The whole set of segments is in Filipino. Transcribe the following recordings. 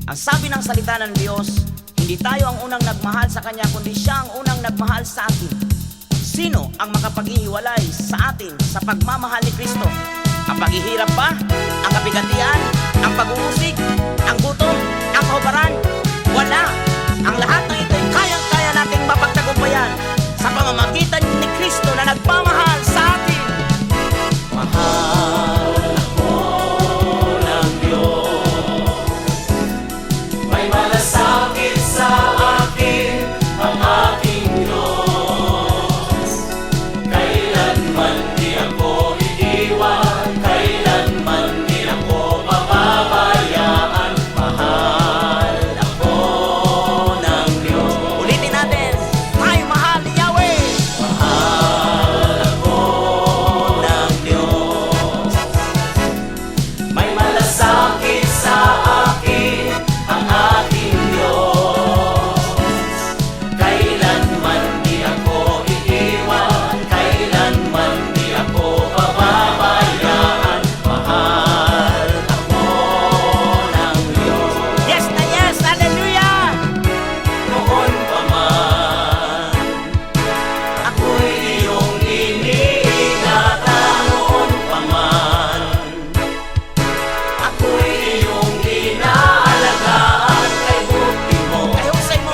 Ang sabi ng salita ng Diyos, hindi tayo ang unang nagmahal sa Kanya, kundi Siya ang unang nagmahal sa atin. Sino ang makapaghihiwalay sa atin sa pagmamahal ni Kristo? Ang paghihirap ba? Ang kabigatian? Ang pag-uusig? Ang gutom? Ang kahubaran? Wala! Ang lahat ng ito ay kayang-kaya nating mapagtagumpayan sa pamamagitan ni Kristo na nagmamahal sa atin. Mahal ako ng Diyos, may malasakit sa akin ang aking Diyos. Kailanman di ako iiwan, kailanman di ako pababayaan. Mahal ako ng Diyos. Ulitin natin, tayo mahal ni Yahweh. Mahal ako ng Diyos, may malasakit sa akin ang aking Diyos. Kailanman di ako iiwan, kailanman di ako pababayaan. Mahal ako ng Diyos. Yes na yes, hallelujah! Noon pa man, ako'y iyong iniingatan. Noon pa man, ako'y iyong inaalagaan. Kay buti mo, kay husay mo,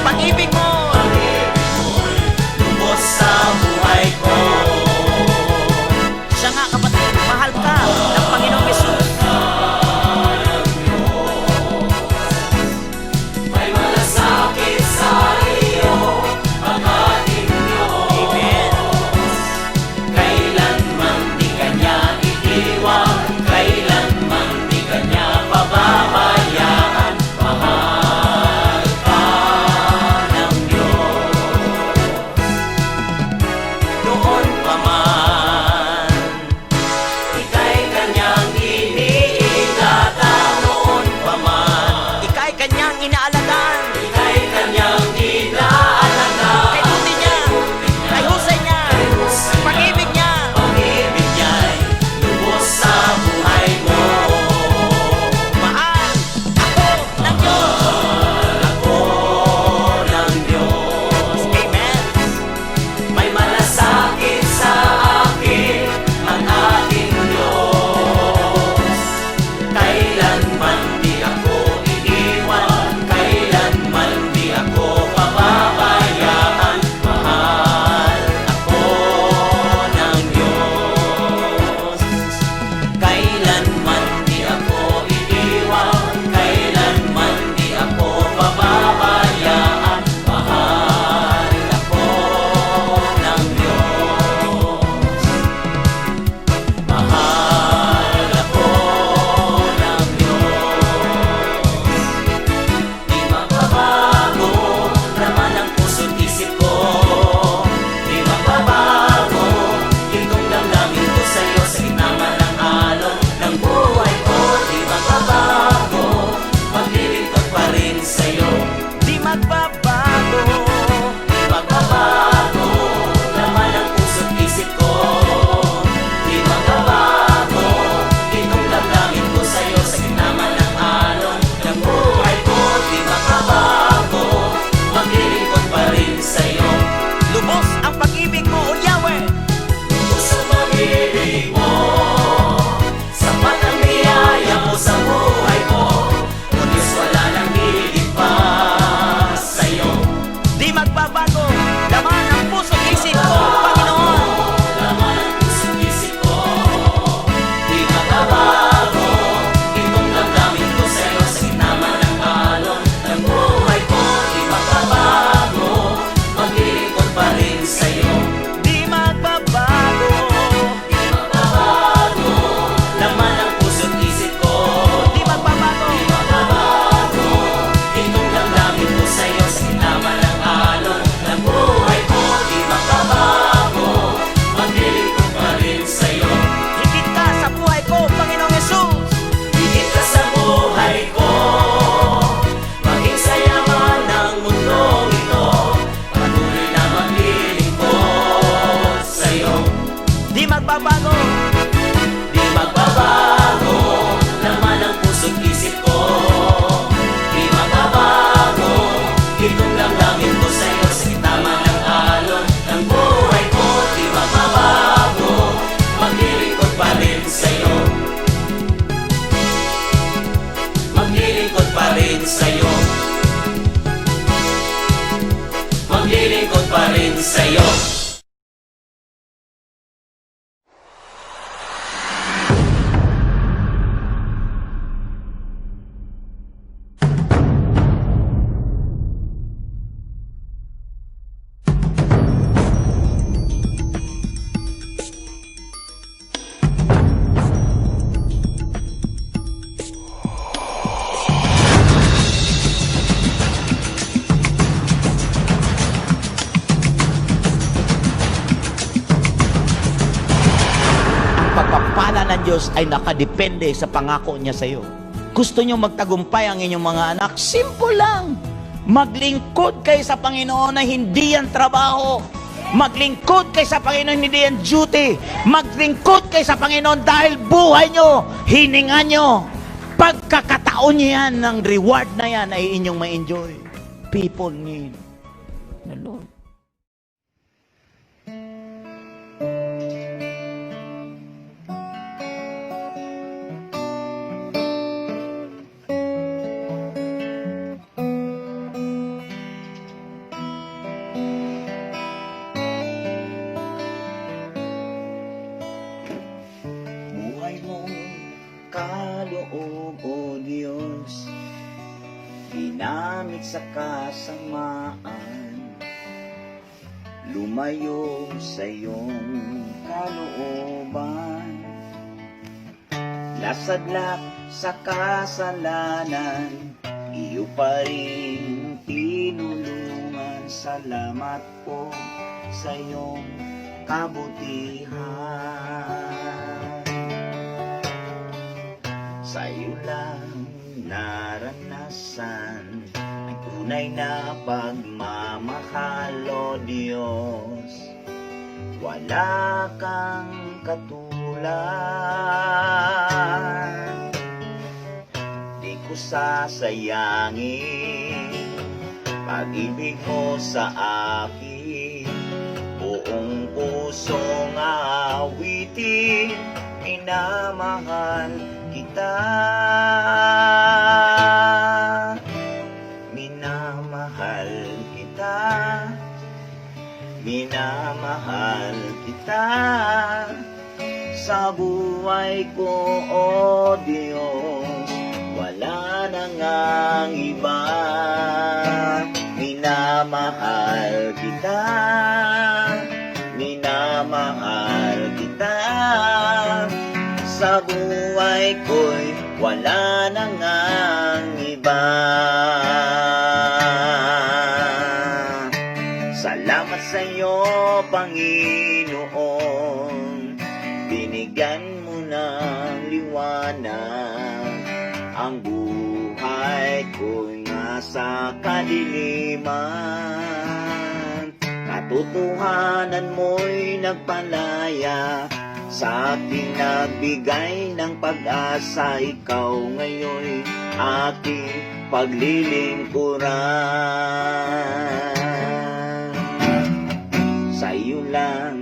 pag-ibig mo, lubos sa buhay ko. Siya nga kapatid, mahal ka ng Panginoong Yesus. May malasakit sa iyo ang ating Diyos. Amen. Kailanman di Kanya iiwan, kailanman di Kanya pababayaan. Mahal ka ng Diyos. Noon pa man, ika'y Kanyang iniingatan. Noon pa man, ika'y Kanyang inaalagaan. Ika'y Kanyang inaalagaan. Kay buti niya, kay husay niya, pag-ibig niya, pag-ibig niya'y lubos sa buhay mo. Mahal ako ng Diyos. Ako ng Diyos. Amen. May malasakit sa akin ang aking Diyos. Kailanman di ako iiwan, kailanman di ako pababayaan. Mahal ako ng Diyos. Kailanman di ako iiwan, kailanman di ako pababayaan. Mahal ako ng Diyos. Mahal ako ng Diyos. Di magbabago, laman ng puso't isip ko. Di magbabago, itong damdamin ko sa'yo sa gitna man ng alon. sa'yo. Pagpapala ng Diyos ay nakadepende sa pangako niya sa iyo. Gusto niyo magtagumpay ang inyong mga anak? Simple lang. Maglingkod kayo sa Panginoon na hindi yan trabaho. Maglingkod kayo sa Panginoon, hindi yan duty. Maglingkod kayo sa Panginoon dahil buhay nyo, hininga nyo. Pagkakataon nyo yan, ng reward na yan ay inyong ma-enjoy. People need the Lord. Buhay mo kaloob, O Diyos, ginamit sa kasamaan, lumayo sa iyong kalooban, nasadlak sa kasalanan, iyo pa rin tinulungan. Salamat po sa iyong kabutihan. Sa iyo lang naranasan ang tunay na pagmamahal, O Diyos. Wala kang katulad, di ko sasayangin pag-ibig mo sa akin. Buong pusong awitin, minamahal kita, minamahal kita, minamahal kita. Sa buhay ko, O Diyos, wala nang ang iba. Minamahal kita, minamahal kita. Sa buhay ko'y wala nang ang iba. Salamat sa iyo, Panginoon, binigyan mo ng liwanag. Ang buhay ko'y nasa kadiliman. Katotohanan mo'y nagpalaya, sa aking nagbigay ng pag-asa. Ikaw ngayon'y aking paglilingkuran. Sa iyo lang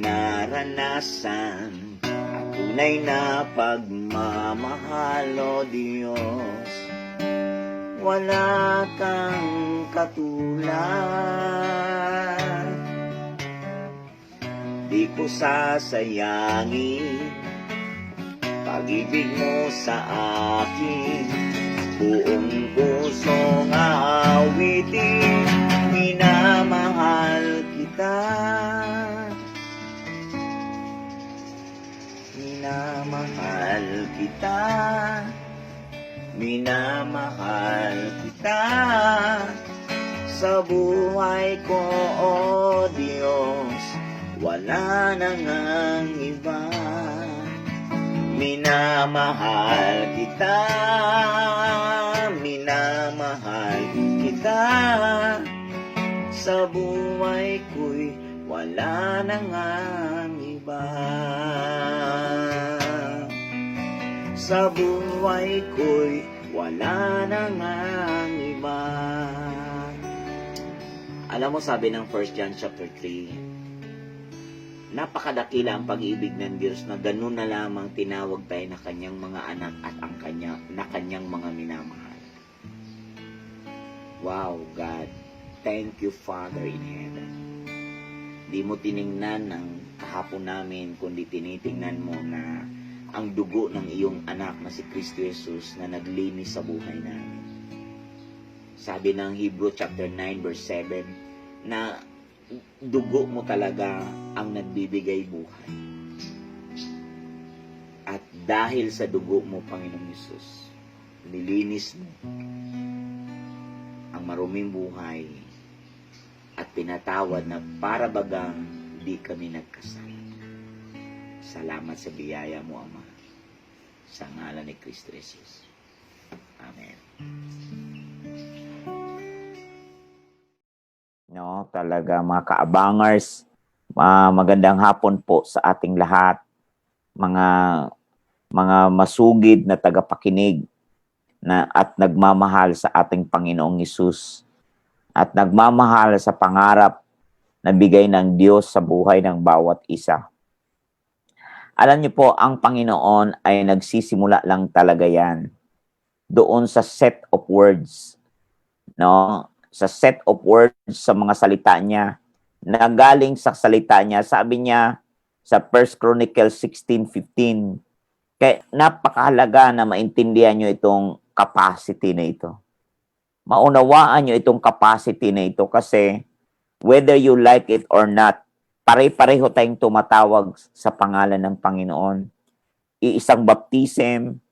naranasan ang tunay na pagmamahal, O Diyos. Wala kang katulad, di ko sasayangin pag-ibig mo sa akin. Buong pusong awitin, minamahal kita, minamahal kita, minamahal kita. Sa buhay ko, O Diyos, wala nang ang iba. Minamahal kita, minamahal kita. Sa buhay ko'y wala nang ang iba. Sa buhay ko'y wala nang ang iba. Alam mo, sabi ng 1 John chapter 3, napakadakila ang pag-ibig ng Diyos na ganun na lamang tinawag tayo na kanyang mga anak at na kanyang mga minamahal. Wow, God. Thank you, Father in heaven. Di mo tiningnan ang kahapon namin, kundi tinitingnan mo na ang dugo ng iyong anak na si Kristo Jesus na naglinis sa buhay namin. Sabi ng Hebrew chapter 9 verse 7 na dugo mo talaga ang nagbibigay buhay. At dahil sa dugo mo, Panginoong Jesus, nilinis mo ang maruming buhay at pinatawad na para bagang di kami nagkasala. Salamat sa biyaya mo, Ama. Sa ngalan ni Kristo Jesus. Amen. No, talaga mga kaabangers, magandang hapon po sa ating lahat. Mga masugid na tagapakinig na at nagmamahal sa ating Panginoong Hesus at nagmamahal sa pangarap na bigay ng Diyos sa buhay ng bawat isa. Alam niyo po, ang Panginoon ay nagsisimula lang talaga yan doon sa set of words, no? Sa set of words sa mga salita niya na galing sa salita niya. Sabi niya sa 1 Chronicles 16:15, kaya napakahalaga na maintindihan niyo itong capacity na ito. Maunawaan nyo itong capacity na ito kasi whether you like it or not, pare-pareho tayong tumatawag sa pangalan ng Panginoon. Iisang baptism,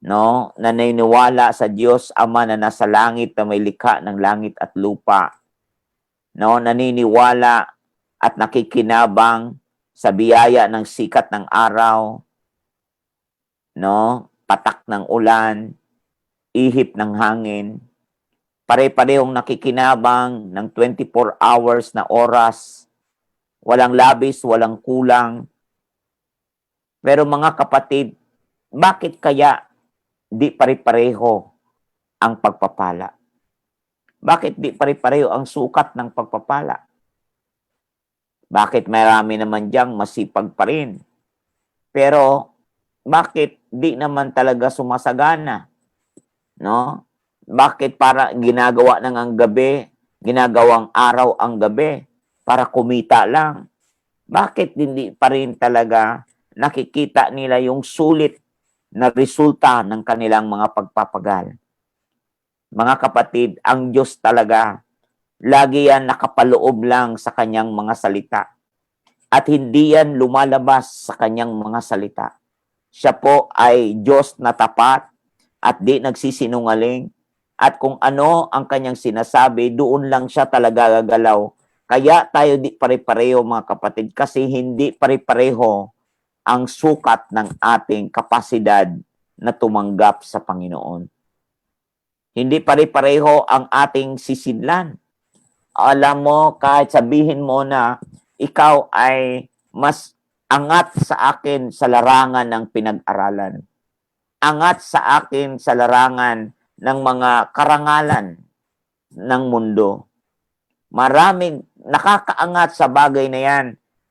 no, na naniniwala sa Diyos Ama na nasa langit na may likha ng langit at lupa. No, naniniwala at nakikinabang sa biyaya ng sikat ng araw, no, patak ng ulan, ihip ng hangin. Pare-parehong nakikinabang ng 24 hours na oras. Walang labis, walang kulang. Pero mga kapatid, bakit kaya di pare-pareho ang pagpapala? Bakit di pare-pareho ang sukat ng pagpapala? Bakit marami naman diyang masipag pa rin? Pero bakit di naman talaga sumasagana? No? Bakit para ginagawa ng ang gabi, ginagawang araw ang gabi para kumita lang? Bakit hindi pa rin talaga nakikita nila yung sulit na resulta ng kanilang mga pagpapagal? Mga kapatid, ang Diyos talaga, lagi yan nakapaloob lang sa kanyang mga salita. At hindi yan lumalabas sa kanyang mga salita. Siya po ay Diyos na tapat at di nagsisinungaling. At kung ano ang kanyang sinasabi, doon lang siya talaga gagalaw. Kaya tayo di pare-pareho mga kapatid kasi hindi pare-pareho ang sukat ng ating kapasidad na tumanggap sa Panginoon. Hindi pare-pareho ang ating sisidlan. Alam mo, kahit sabihin mo na ikaw ay mas angat sa akin sa larangan ng pinag-aralan. Angat sa akin sa larangan ng mga karangalan ng mundo. Maraming nakakaangat sa bagay na yan.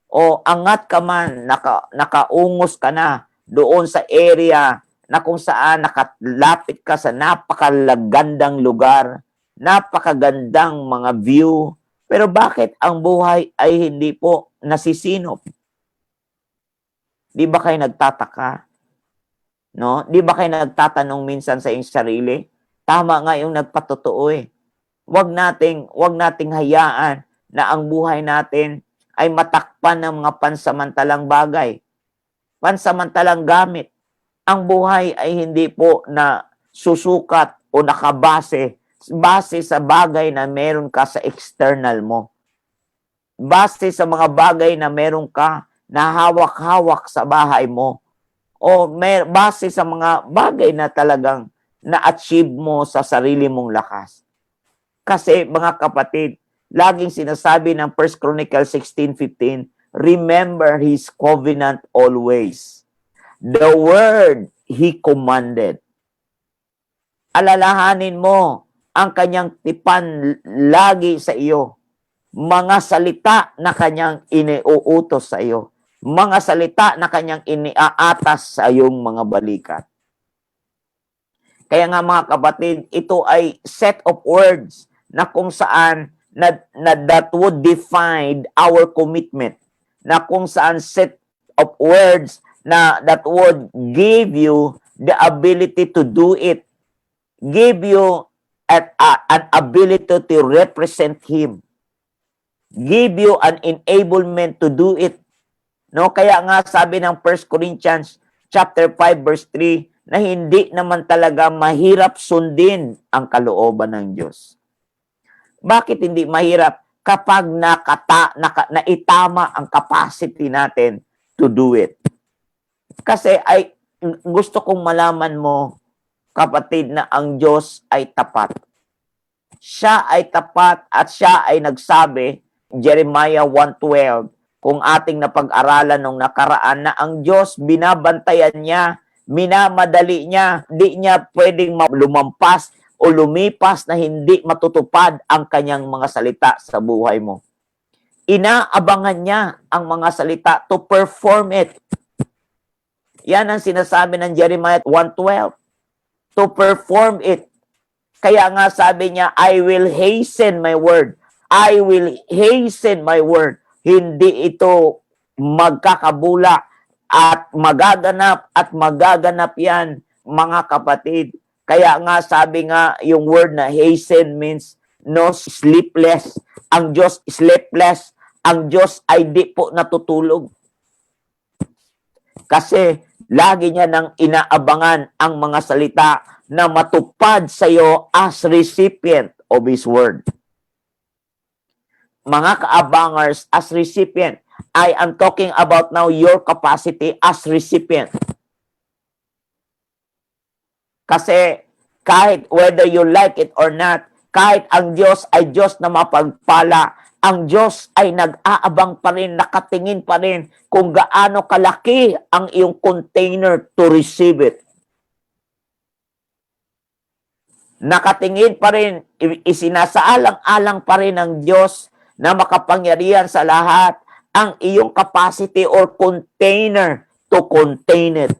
O angat ka man, nakaungos ka na doon sa area na kung saan nakalapit ka sa napakalagandang lugar, napakagandang mga view. Pero bakit ang buhay ay hindi po nasisinop? Di ba kayo nagtataka? No? Di ba kayo nagtatanong minsan sa iyong sarili? Tama nga yung nagpatotoo eh. Wag nating hayaan na ang buhay natin ay matakpan ng mga pansamantalang bagay. Pansamantalang gamit. Ang buhay ay hindi po na susukat o nakabase base sa bagay na meron ka sa external mo. Base sa mga bagay na meron ka na hawak-hawak sa bahay mo. O base sa mga bagay na talagang na-achieve mo sa sarili mong lakas. Kasi mga kapatid, laging sinasabi ng 1 Chronicles 16:15, remember His covenant always. The word He commanded. Alalahanin mo ang kanyang tipan lagi sa iyo. Mga salita na kanyang iniuutos sa iyo. Mga salita na kanyang iniaatas sa iyong mga balikat. Kaya nga mga kapatid, ito ay set of words na kung saan na that would define our commitment, na kung saan set of words na that would give you the ability to do it, give you an ability to represent Him, give you an enablement to do it. No, kaya nga sabi ng 1 Corinthians chapter 5 verse 3 na hindi naman talaga mahirap sundin ang kalooban ng Diyos. Bakit hindi mahirap? Kapag naitama ang capacity natin to do it. Kasi gusto kong malaman mo, kapatid, na ang Diyos ay tapat. Siya ay tapat at siya ay nagsabi, Jeremiah 1:12, kung ating napag-aralan nung nakaraan, na ang Diyos binabantayan niya, minamadali niya, di niya pwedeng lumampas o lumipas na hindi matutupad ang kanyang mga salita sa buhay mo. Inaabangan niya ang mga salita to perform it. Yan ang sinasabi ng Jeremiah 1:12. To perform it. Kaya nga sabi niya, I will hasten my word. I will hasten my word. Hindi ito magkakabula at magaganap yan, mga kapatid. Kaya nga sabi nga, yung word na hasten means no sleepless. Ang Diyos sleepless. Ang Diyos ay di po natutulog. Kasi lagi niya nang inaabangan ang mga salita na matupad sa iyo as recipient of His word. Mga kaabangers, as recipient, I am talking about now your capacity as recipient. Kasi kahit whether you like it or not, kahit ang Diyos ay Diyos na mapagpala, ang Diyos ay nag-aabang pa rin, nakatingin pa rin kung gaano kalaki ang iyong container to receive it. Nakatingin pa rin, isinasaalang-alang pa rin ng Diyos na makapangyarihan sa lahat ang iyong capacity or container to contain it.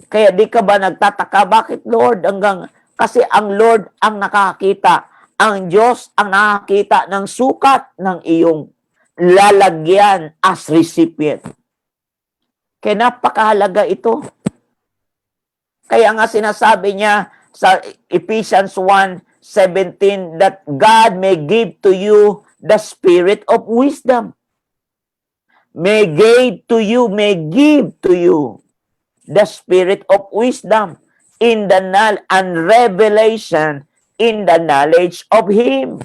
Kaya di ka ba nagtataka, bakit Lord? Kasi ang Lord ang nakakita, ang Diyos ang nakakita ng sukat ng iyong lalagyan as recipient. Kaya napakahalaga ito. Kaya nga sinasabi niya sa Ephesians 1:17 that God may give to you the spirit of wisdom. May give to you the spirit of wisdom in the and revelation in the knowledge of Him.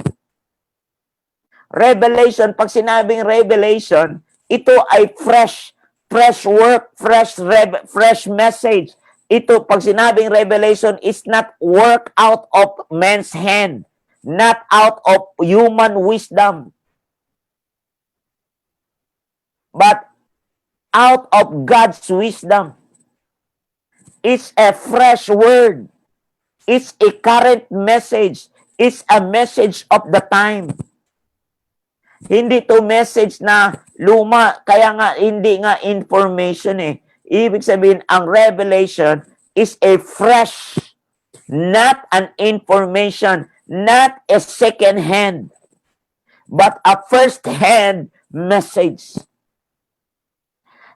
Revelation, pag sinabing revelation, ito ay fresh work, fresh message. Ito, pag sinabing revelation, is not work out of man's hand, not out of human wisdom, but out of God's wisdom. It's a fresh word. It's a current message. It's a message of the time. Hindi to message na luma, kaya nga hindi nga information eh. Ibig sabihin, ang revelation is a fresh, not an information, not a second hand, but a first hand message.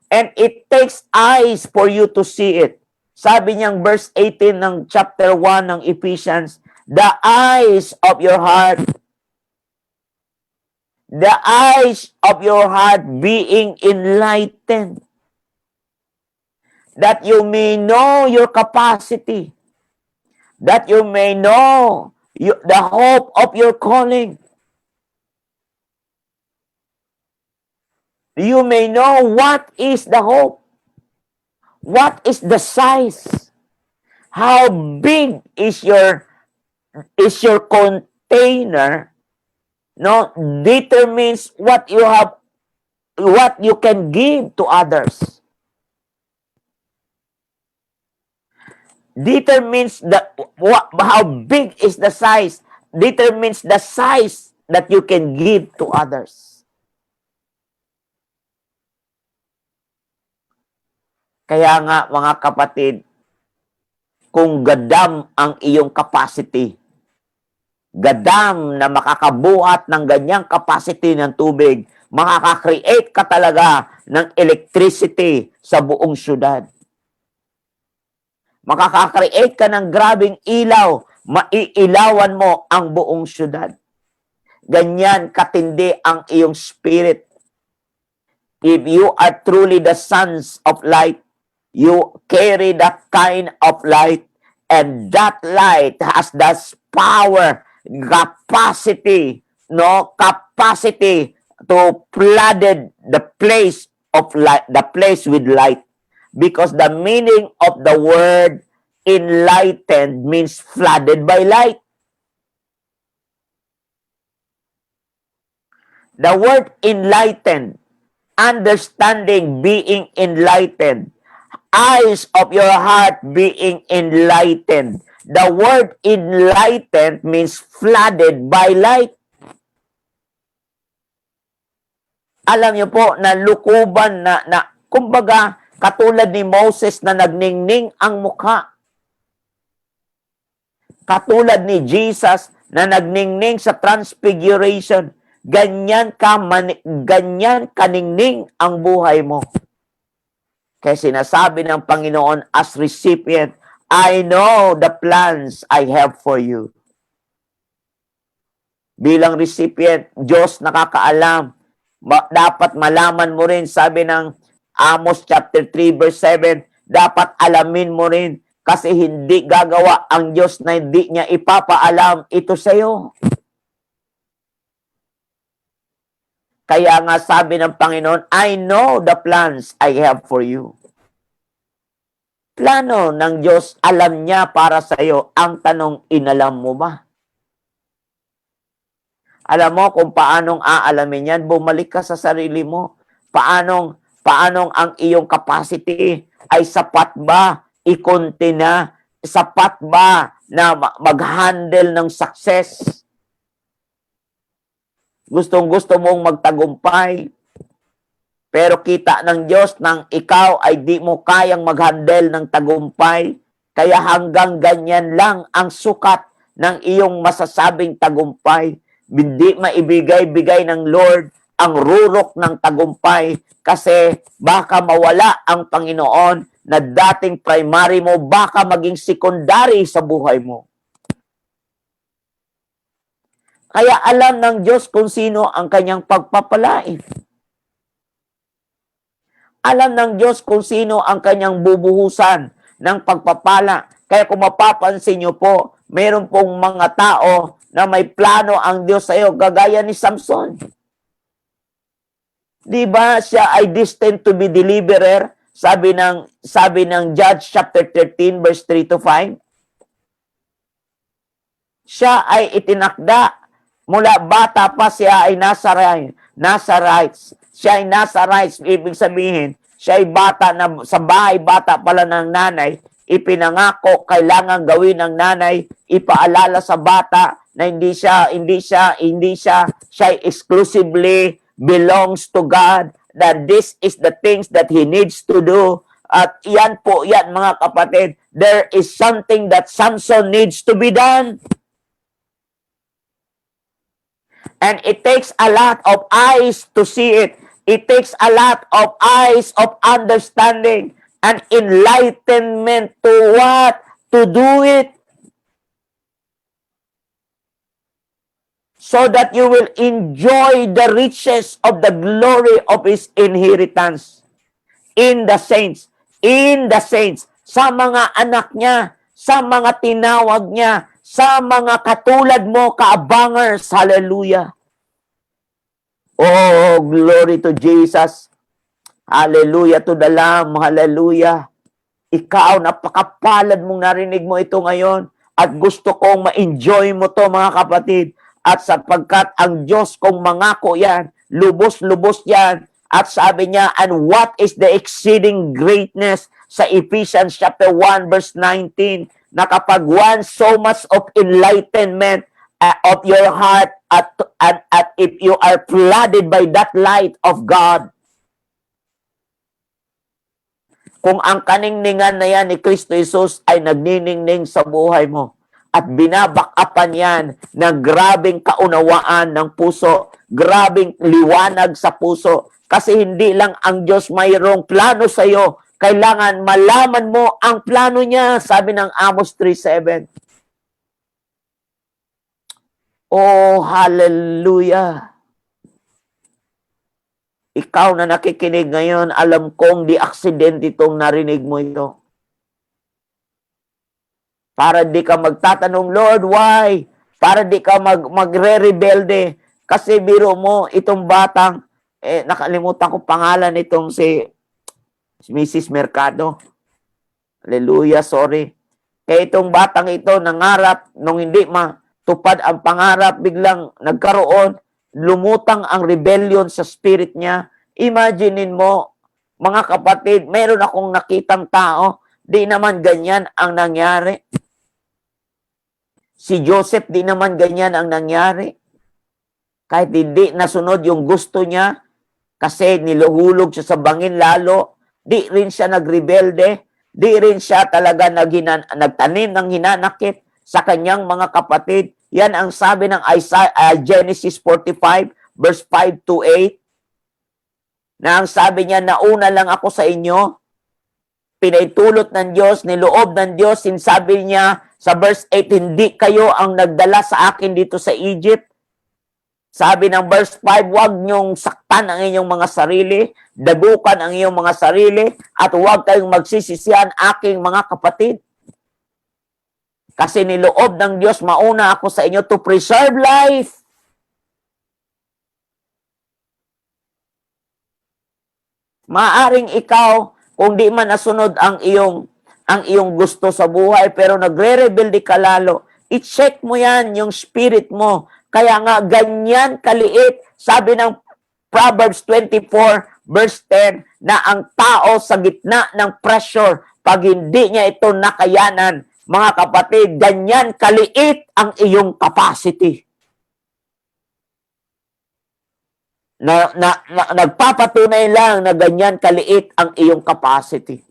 And it takes eyes for you to see it. Sabi niyang verse 18 ng chapter 1 ng Ephesians, the eyes of your heart being enlightened, that you may know your capacity, that you may know the hope of your calling. You may know what is the hope. What is the size? How big is your container? No, determines what you have, what you can give to others. Determines how big is the size. Determines the size that you can give to others. Kaya nga, mga kapatid, kung gadam ang iyong capacity, gadam na makakabuhat ng ganyang capacity ng tubig, makaka-create ka talaga ng electricity sa buong syudad. Makaka-create ka ng grabing ilaw, maiilawan mo ang buong syudad. Ganyan katindi ang iyong spirit. If you are truly the sons of light, you carry that kind of light, and that light has that power, capacity to flooded the place of light, the place with light. Because the meaning of the word enlightened means flooded by light. The word enlightened, understanding, being enlightened, eyes of your heart being enlightened. The word enlightened means flooded by light. Alam niyo po na lukuban na kumbaga katulad ni Moses na nagningning ang mukha. Katulad ni Jesus na nagningning sa transfiguration. Ganyan kaningning ang buhay mo. Kaya sinasabi ng Panginoon as recipient, I know the plans I have for you. Bilang recipient, Diyos nakakaalam. Dapat malaman mo rin, sabi ng Amos chapter 3 verse 7, dapat alamin mo rin kasi hindi gagawa ang Diyos na hindi niya ipapaalam ito sa iyo. Kaya nga sabi ng Panginoon, I know the plans I have for you. Plano ng Diyos, alam niya para sa iyo. Ang tanong, inalam mo ba? Alam mo kung paanong aalamin yan, bumalik ka sa sarili mo. Paanong ang iyong capacity ay sapat ba? Ikonti na? Sapat ba na mag-handle ng success? Gustong-gusto mong magtagumpay, pero kita ng Diyos nang ikaw ay di mo kayang mag-handle ng tagumpay, kaya hanggang ganyan lang ang sukat ng iyong masasabing tagumpay. Hindi maibigay-bigay ng Lord ang rurok ng tagumpay kasi baka mawala ang Panginoon na dating primary mo, baka maging secondary sa buhay mo. Kaya alam ng Diyos kung sino ang kanyang pagpapalain. Alam ng Diyos kung sino ang kanyang bubuhusan ng pagpapala. Kaya kung mapapansin niyo po, meron pong mga tao na may plano ang Diyos sa iyo, gagaya ni Samson. Di ba siya ay destined to be deliverer? Sabi ng Judge chapter 13 verse 3 to 5. Siya ay itinakda. Mula bata pa siya ay nasa rights. Siya ay nasa rights. Ibig sabihin, siya ay bata na sa bahay, bata pala ng nanay. Ipinangako, kailangan gawin ng nanay. Ipaalala sa bata na siya exclusively belongs to God. That this is the things that he needs to do. At yan mga kapatid. There is something that Samson needs to be done. And it takes a lot of eyes to see it. It takes a lot of eyes of understanding and enlightenment to what? To do it. So that you will enjoy the riches of the glory of His inheritance in the saints. In the saints. Sa mga anak niya. Sa mga tinawag niya. Sa mga katulad mo, kaabangers. Hallelujah. Oh, glory to Jesus. Hallelujah to the Lamb. Hallelujah. Ikaw, napakapalad mong narinig mo ito ngayon. At gusto kong ma-enjoy mo to mga kapatid. At sapagkat ang Diyos kong mangako yan, lubos-lubos yan. At sabi niya, and what is the exceeding greatness sa Ephesians chapter 1 verse 19, na kapag one so much of enlightenment of your heart at if you are flooded by that light of God, kung ang kaningningan na yan ni Kristo Jesus ay nagniningning sa buhay mo, at binabakapan yan ng grabing kaunawaan ng puso, grabing liwanag sa puso. Kasi hindi lang ang Diyos mayroong plano sa iyo, kailangan malaman mo ang plano niya, sabi ng Amos 3:7. Oh, hallelujah! Ikaw na nakikinig ngayon, alam kong di aksidente itong narinig mo ito. Para di ka magtatanong, Lord, why? Para di ka magre-rebelde. Kasi biro mo, itong batang, nakalimutan ko pangalan itong si Mrs. Mercado. Hallelujah, sorry. Kaya itong batang ito, nangarap, nung hindi matupad ang pangarap, biglang nagkaroon, lumutang ang rebellion sa spirit niya. Imaginein mo, mga kapatid, meron akong nakitang tao, di naman ganyan ang nangyari. Si Joseph, di naman ganyan ang nangyari. Kahit hindi nasunod yung gusto niya, kasi niluhulog siya sa bangin lalo, di rin siya nagrebelde, di rin siya talaga nagtanim ng hinanakit sa kanyang mga kapatid. Yan ang sabi ng Genesis 45, verse 5 to 8, na ang sabi niya, nauna lang ako sa inyo, pinaitulot ng Diyos, niloob ng Diyos, sinasabi niya sa verse 8, hindi kayo ang nagdala sa akin dito sa Egypt. Sabi ng verse 5, huwag niyong saktan ang inyong mga sarili, dagukan ang inyong mga sarili, at huwag kayong magsisisihan aking mga kapatid. Kasi niloob ng Diyos, mauna ako sa inyo to preserve life. Maaring ikaw, kung di man nasunod ang iyong gusto sa buhay, pero nagre-rebelde ka lalo, i-check mo yan, yung spirit mo. Kaya nga, ganyan kaliit, sabi ng Proverbs 24, verse 10, na ang tao sa gitna ng pressure, pag hindi niya ito nakayanan, mga kapatid, ganyan kaliit ang iyong capacity. Nagpapatunay lang na ganyan kaliit ang iyong capacity.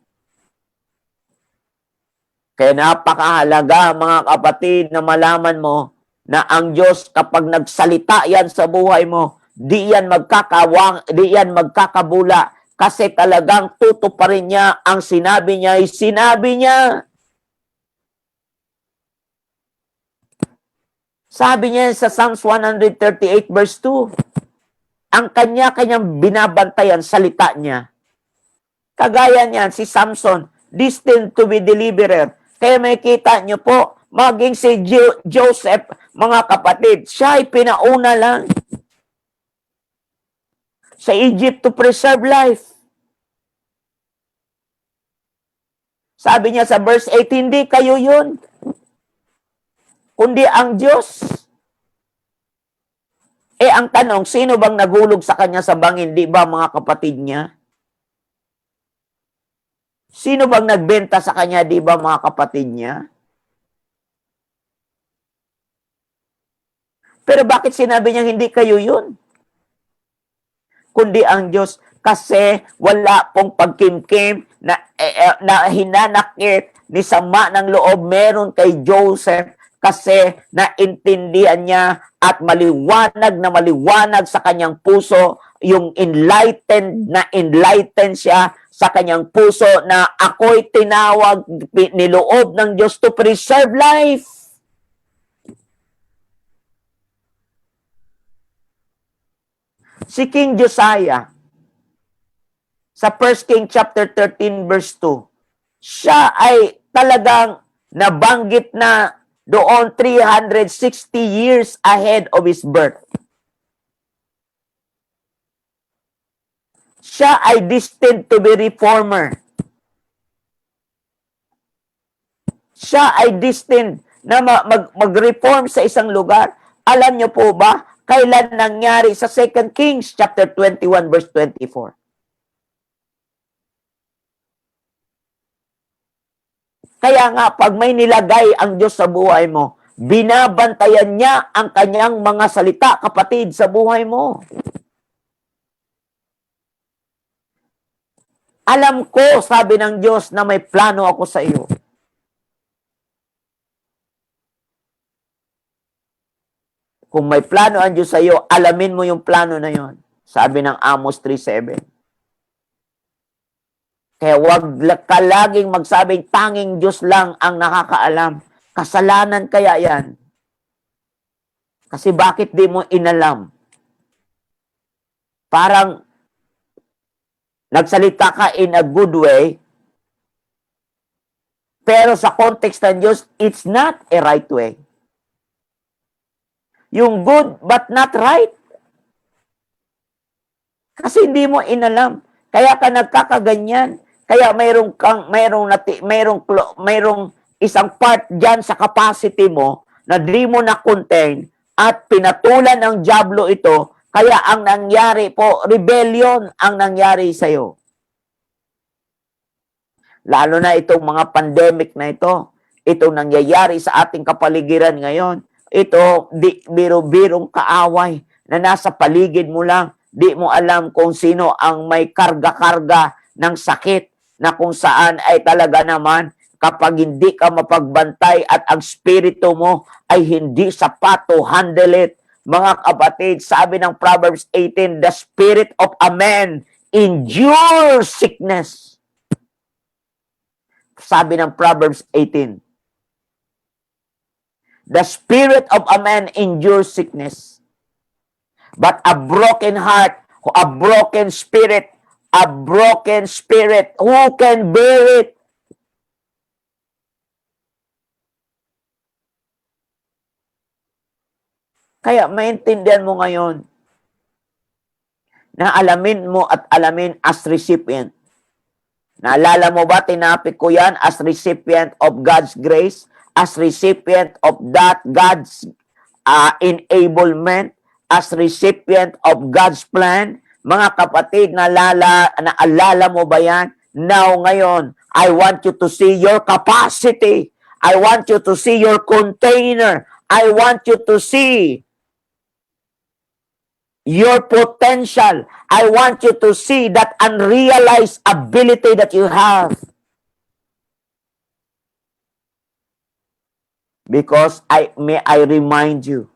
Kaya napakahalaga, mga kapatid, na malaman mo na ang Diyos, kapag nagsalita yan sa buhay mo, di yan magkakabula, kasi talagang tutuparin niya ang sinabi niya, sinabi niya. Sabi niya sa Psalms 138 verse 2, ang kanyang binabantayan, salita niya. Kagaya niyan, si Samson, destined to be deliverer. Kaya may kita niyo po, maging si Joseph, mga kapatid, siya ay pinauna lang sa Egypt to preserve life. Sabi niya sa verse 8, hindi kayo yun, kundi ang Diyos. Ang tanong, sino bang nagulog sa kanya sa bangin? Di ba mga kapatid niya? Sino bang nagbenta sa kanya? Di ba mga kapatid niya? Pero bakit sinabi niya hindi kayo yun? Kundi ang Diyos. Kasi wala pong pagkimkim na hinanakit ni sama ng loob meron kay Joseph, kasi naintindihan niya at maliwanag sa kanyang puso, yung enlightened siya sa kanyang puso na ako'y tinawag, niloob ng Diyos to preserve life. Si King Josiah, sa 1 King chapter 13 verse 2, siya ay talagang nabanggit na doon 360 years ahead of his birth. Siya ay destined to be reformer. Siya ay destined na mag-reform sa isang lugar. Alam niyo po ba kailan nangyari sa 2 Kings chapter 21 verse 24? Kaya nga, pag may nilagay ang Diyos sa buhay mo, binabantayan niya ang kanyang mga salita, kapatid, sa buhay mo. Alam ko, sabi ng Diyos, na may plano ako sa iyo. Kung may plano ang Diyos sa iyo, alamin mo yung plano na yon. Sabi ng Amos 3:7. Kaya wag ka laging magsabing tanging Diyos lang ang nakakaalam. Kasalanan kaya yan. Kasi bakit di mo inalam? Parang nagsalita ka in a good way, pero sa context ng Diyos, it's not a right way. Yung good but not right. Kasi hindi mo inalam. Kaya ka nagkakaganyan. Kaya mayroong isang part diyan sa capacity mo na di mo na contain at pinatulan ng diablo ito. Kaya ang nangyari po, rebellion ang nangyari sa iyo. Lalo na itong mga pandemic na ito. Itong nangyayari sa ating kapaligiran ngayon. Ito, biro-birong kaaway na nasa paligid mo lang. Di mo alam kung sino ang may karga-karga ng sakit na kung saan ay talaga naman kapag hindi ka mapagbantay at ang spirito mo ay hindi sapat to handle it. Mga kapatid, sabi ng Proverbs 18, the spirit of a man endures sickness. Sabi ng Proverbs 18, the spirit of a man endures sickness. But a broken heart, a broken spirit, who can bear it? Kaya maintindihan mo ngayon na alamin mo at alamin as recipient. Naalala mo ba, tinapik ko yan as recipient of God's grace, as recipient of that God's enablement, as recipient of God's plan. Mga kapatid, naalala mo ba yan? Now, ngayon, I want you to see your capacity. I want you to see your container. I want you to see your potential. I want you to see that unrealized ability that you have. Because may I remind you,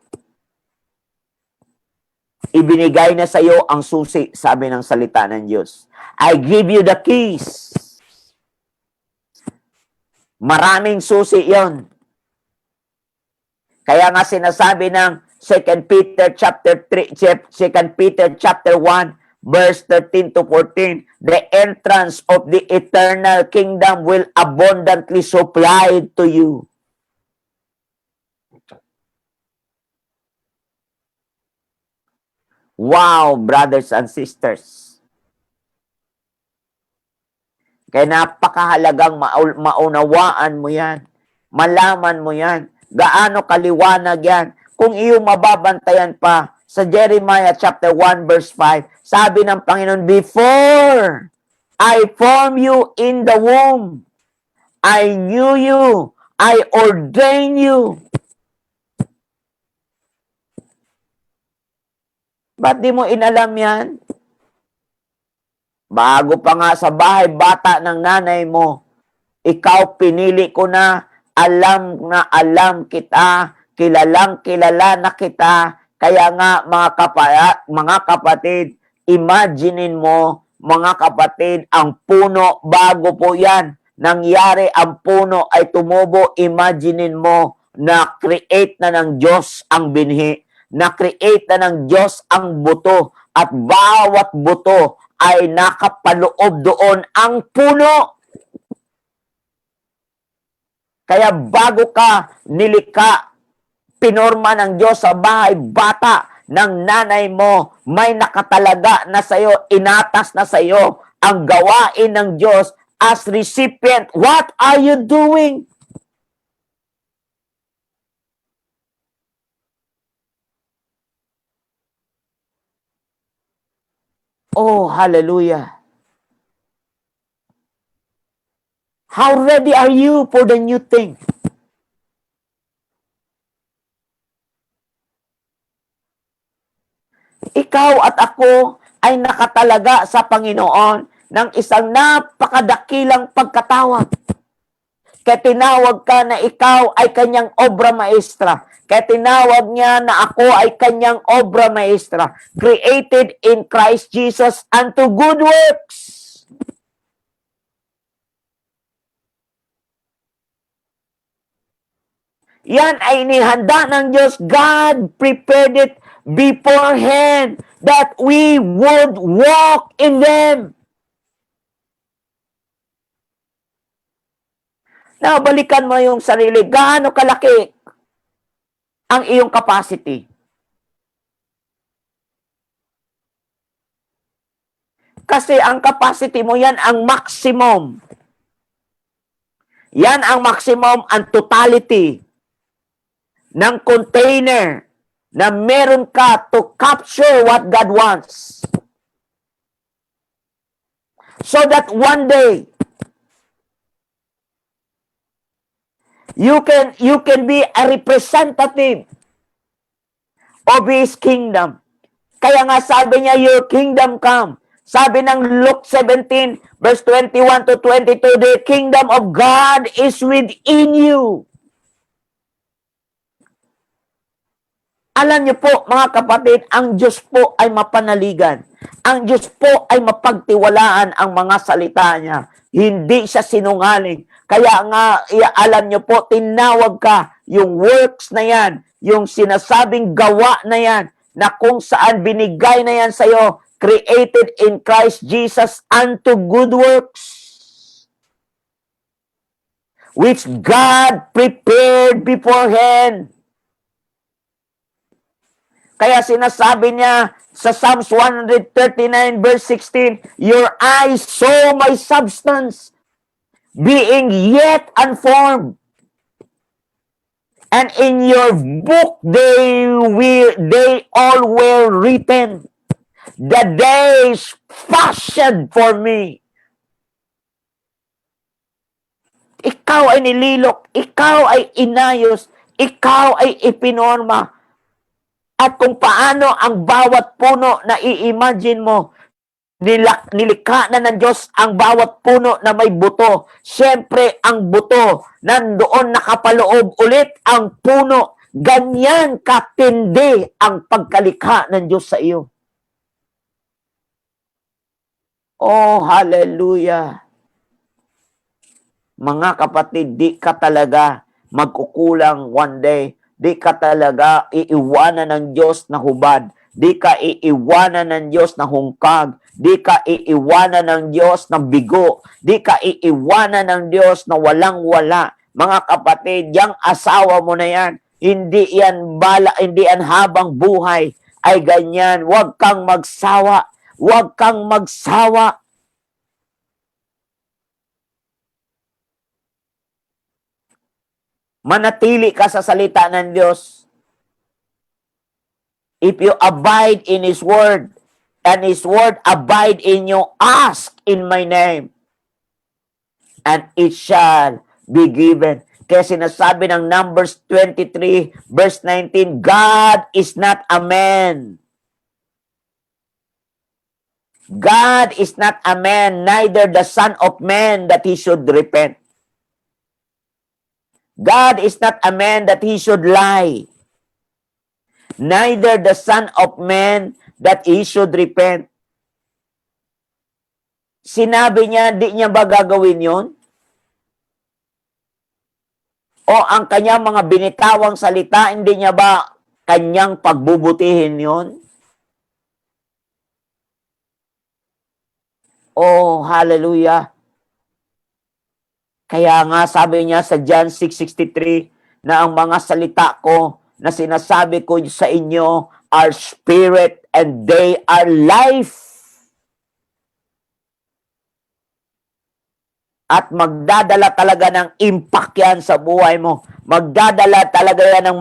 ibinigay na sa iyo ang susi, sabi ng salita ng Diyos. I give you the keys. Maraming susi yon. Kaya nga sinasabi ng 2 Peter chapter 1, verse 13 to 14, the entrance of the eternal kingdom will abundantly supply to you. Wow, brothers and sisters. Kaya napakahalagang maunawaan mo yan. Malaman mo yan. Gaano kaliwanag yan. Kung iyong mababantayan pa sa Jeremiah chapter 1 verse 5, sabi ng Panginoon, before I formed you in the womb, I knew you, I ordained you. Ba't di mo inalam yan? Bago pa nga sa bahay bata ng nanay mo, ikaw pinili ko na alam kita, kilalang kilala na kita. Kaya nga mga kapatid, imaginein mo, mga kapatid, ang puno bago po yan. Nangyari ang puno ay tumubo, imaginein mo na create na ng Diyos ang binhi. Na-create na ng Diyos ang buto at bawat buto ay nakapaloob doon ang puno. Kaya bago ka nilikha, pinorma ng Diyos sa bahay bata ng nanay mo, may nakatalaga na sa iyo, inatas na sa iyo ang gawain ng Diyos as recipient. What are you doing? Oh, hallelujah. How ready are you for the new thing? Ikaw at ako ay nakatalaga sa Panginoon ng isang napakadakilang pagkatawag. Kaya tinawag ka na ikaw ay kanyang obra maestra. Kaya tinawag niya na ako ay kanyang obra maestra. Created in Christ Jesus unto good works. Yan ay inihanda ng Diyos. God prepared it beforehand that we would walk in them. Now, balikan mo yung sarili. Gaano kalaki ang iyong capacity? Kasi ang capacity mo, yan ang maximum. Yan ang maximum and totality ng container na meron ka to capture what God wants. So that one day, you can be a representative of His kingdom. Kaya nga sabi niya, your kingdom come. Sabi ng Luke 17, verse 21 to 22, the kingdom of God is within you. Alam niyo po, mga kapatid, ang Diyos po ay mapanaligan. Ang Diyos po ay mapagtiwalaan ang mga salita niya. Hindi siya sinungaling. Kaya nga, alam niyo po, tinawag ka, yung works na yan, yung sinasabing gawa na yan, na kung saan binigay na yan sa'yo, created in Christ Jesus unto good works, which God prepared beforehand. Kaya sinasabi niya sa Psalms 139 verse 16, your eyes saw my substance, being yet unformed. And in your book they all were written, the days fashioned for me. Ikaw ay nililok, ikaw ay inayos, ikaw ay ipinorma. At kung paano ang bawat puno na i-imagine mo, nilikha na ng Diyos ang bawat puno na may buto. Siyempre, ang buto, nandoon nakapaloob ulit ang puno. Ganyan katindi ang pagkalikha ng Diyos sa iyo. Oh, hallelujah. Mga kapatid, di ka talaga magkukulang one day. Di ka talaga iiwanan ng Diyos na hubad. Di ka iiwanan ng Diyos na hungkag. Di ka iiwanan ng Diyos na bigo. Di ka iiwanan ng Diyos na walang-wala. Mga kapatid, yung asawa mo na yan, hindi yan habang buhay ay ganyan. Huwag kang magsawa. Huwag kang magsawa. Manatili ka sa salita ng Diyos. If you abide in His Word, and His Word abide in you, ask in my name, and it shall be given. Kaya sinasabi ng Numbers 23, verse 19, God is not a man. God is not a man, neither the Son of Man that He should repent. God is not a man that He should lie, neither the Son of Man that He should repent. Sinabi niya, di niya ba gagawin yun? O ang kanyang mga binitawang salita, hindi niya ba kanyang pagbubutihin yun? Oh, hallelujah. Kaya nga sabi niya sa John 6:63 na ang mga salita ko na sinasabi ko sa inyo are spirit and they are life. At magdadala talaga ng impact yan sa buhay mo. Magdadala talaga yan ng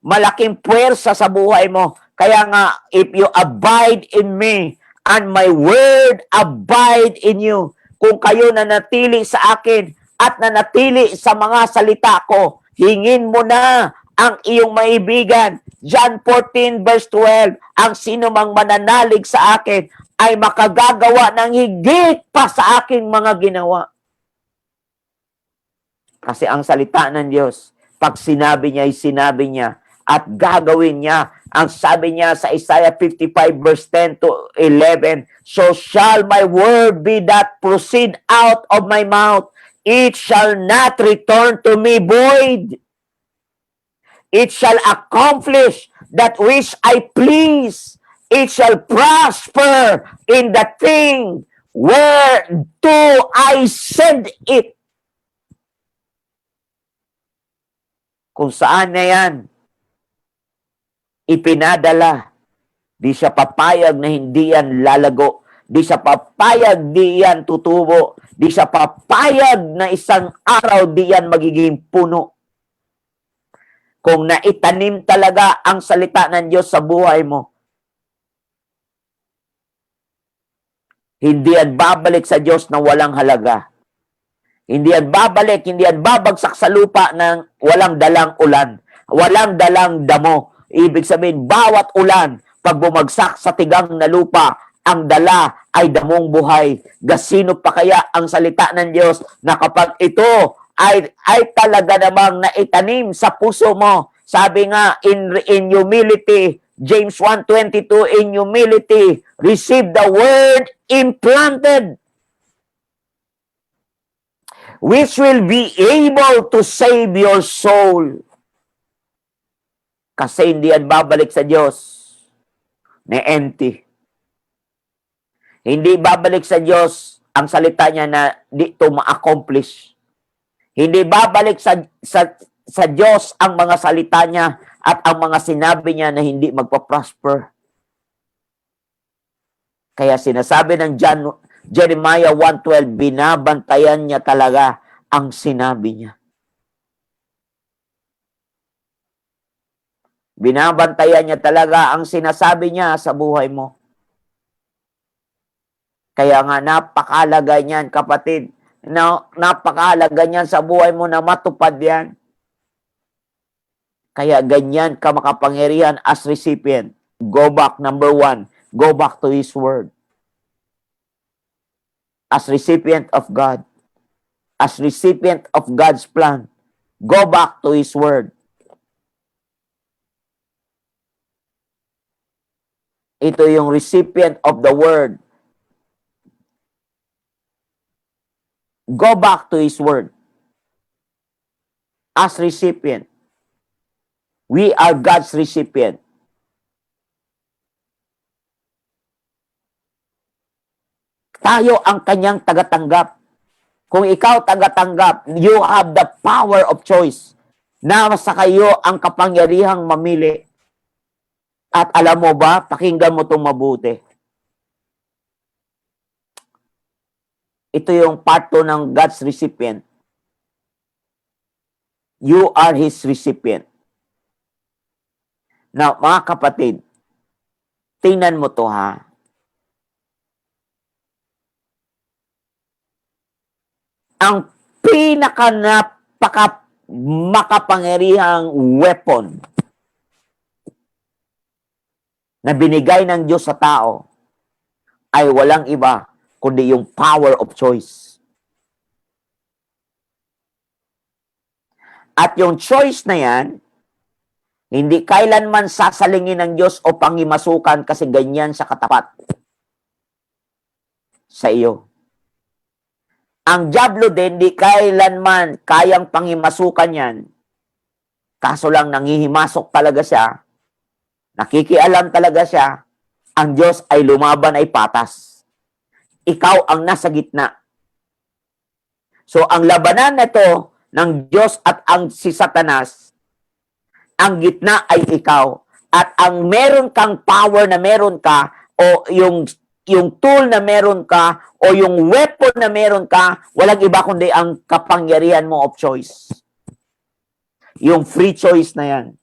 malaking puwersa sa buhay mo. Kaya nga, if you abide in me and my word abide in you, kung kayo nanatili sa akin at nanatili sa mga salita ko, hingin mo na ang iyong maibigan. John 14 verse 12, ang sino mang mananalig sa akin ay makagagawa ng higit pa sa aking mga ginawa. Kasi ang salita ng Diyos, pag sinabi niya, ay sinabi niya at gagawin niya. Ang sabi niya sa Isaiah 55 verse 10 to 11, so shall my word be that proceed out of my mouth. It shall not return to me void. It shall accomplish that which I please. It shall prosper in the thing whereto I send it. Kung saan na yan ipinadala, di siya papayag na hindi yan lalago. Di siya papayag di yan tutubo. Di siya papayag na isang araw di yan magiging puno. Kung naitanim talaga ang salita ng Diyos sa buhay mo, hindi yan babalik sa Diyos na walang halaga. Hindi yan babalik, hindi yan babagsak sa lupa ng walang dalang ulan, walang dalang damo. Ibig sabihin, bawat ulan, pag bumagsak sa tigang na lupa, ang dala ay damong buhay. Gasino pa kaya ang salita ng Diyos na kapag ito ay talaga namang naitanim sa puso mo. Sabi nga, in humility, James 1:22, in humility, receive the word implanted, which will be able to save your soul. Kasi hindi yan babalik sa Diyos na empty. Hindi babalik sa Diyos ang salita niya na di to ma-accomplish. Hindi babalik sa Diyos ang mga salita niya at ang mga sinabi niya na hindi magpa-prosper. Kaya sinasabi ng Jeremiah 1:12, binabantayan niya talaga ang sinabi niya. Binabantayan niya talaga ang sinasabi niya sa buhay mo. Kaya nga napakahalaga niyan, kapatid. Napakahalaga niyan sa buhay mo na matupad yan. Kaya ganyan ka makapangyarihan as recipient. Go back, number 1. Go back to His Word. As recipient of God. As recipient of God's plan. Go back to His Word. Ito yung recipient of the Word. Go back to His Word. As recipient. We are God's recipient. Tayo ang kanyang tagatanggap. Kung ikaw tagatanggap, you have the power of choice. Nasa kayo ang kapangyarihang mamili. At alam mo ba, pakinggan mo itong mabuti. Ito yung part 2 ng God's recipient. You are His recipient. Now, mga kapatid, tingnan mo to ha. Ang makapangyarihang weapon na binigay ng Diyos sa tao ay walang iba kundi yung power of choice. At yung choice na yan, hindi kailanman sasalingin ng Diyos o pangimasukan kasi ganyan siya katapat sa iyo. Ang dyablo din, hindi kailanman kayang pangimasukan yan. Kaso lang nangihimasok talaga siya. Nakikialam talaga siya. Ang Diyos ay lumaban ay patas. Ikaw ang nasa gitna. So, ang labanan nito ng Diyos at ang si Satanas, ang gitna ay ikaw. At ang meron kang power na meron ka, o yung tool na meron ka, o yung weapon na meron ka, walang iba kundi ang kapangyarihan mo of choice. Yung free choice na yan.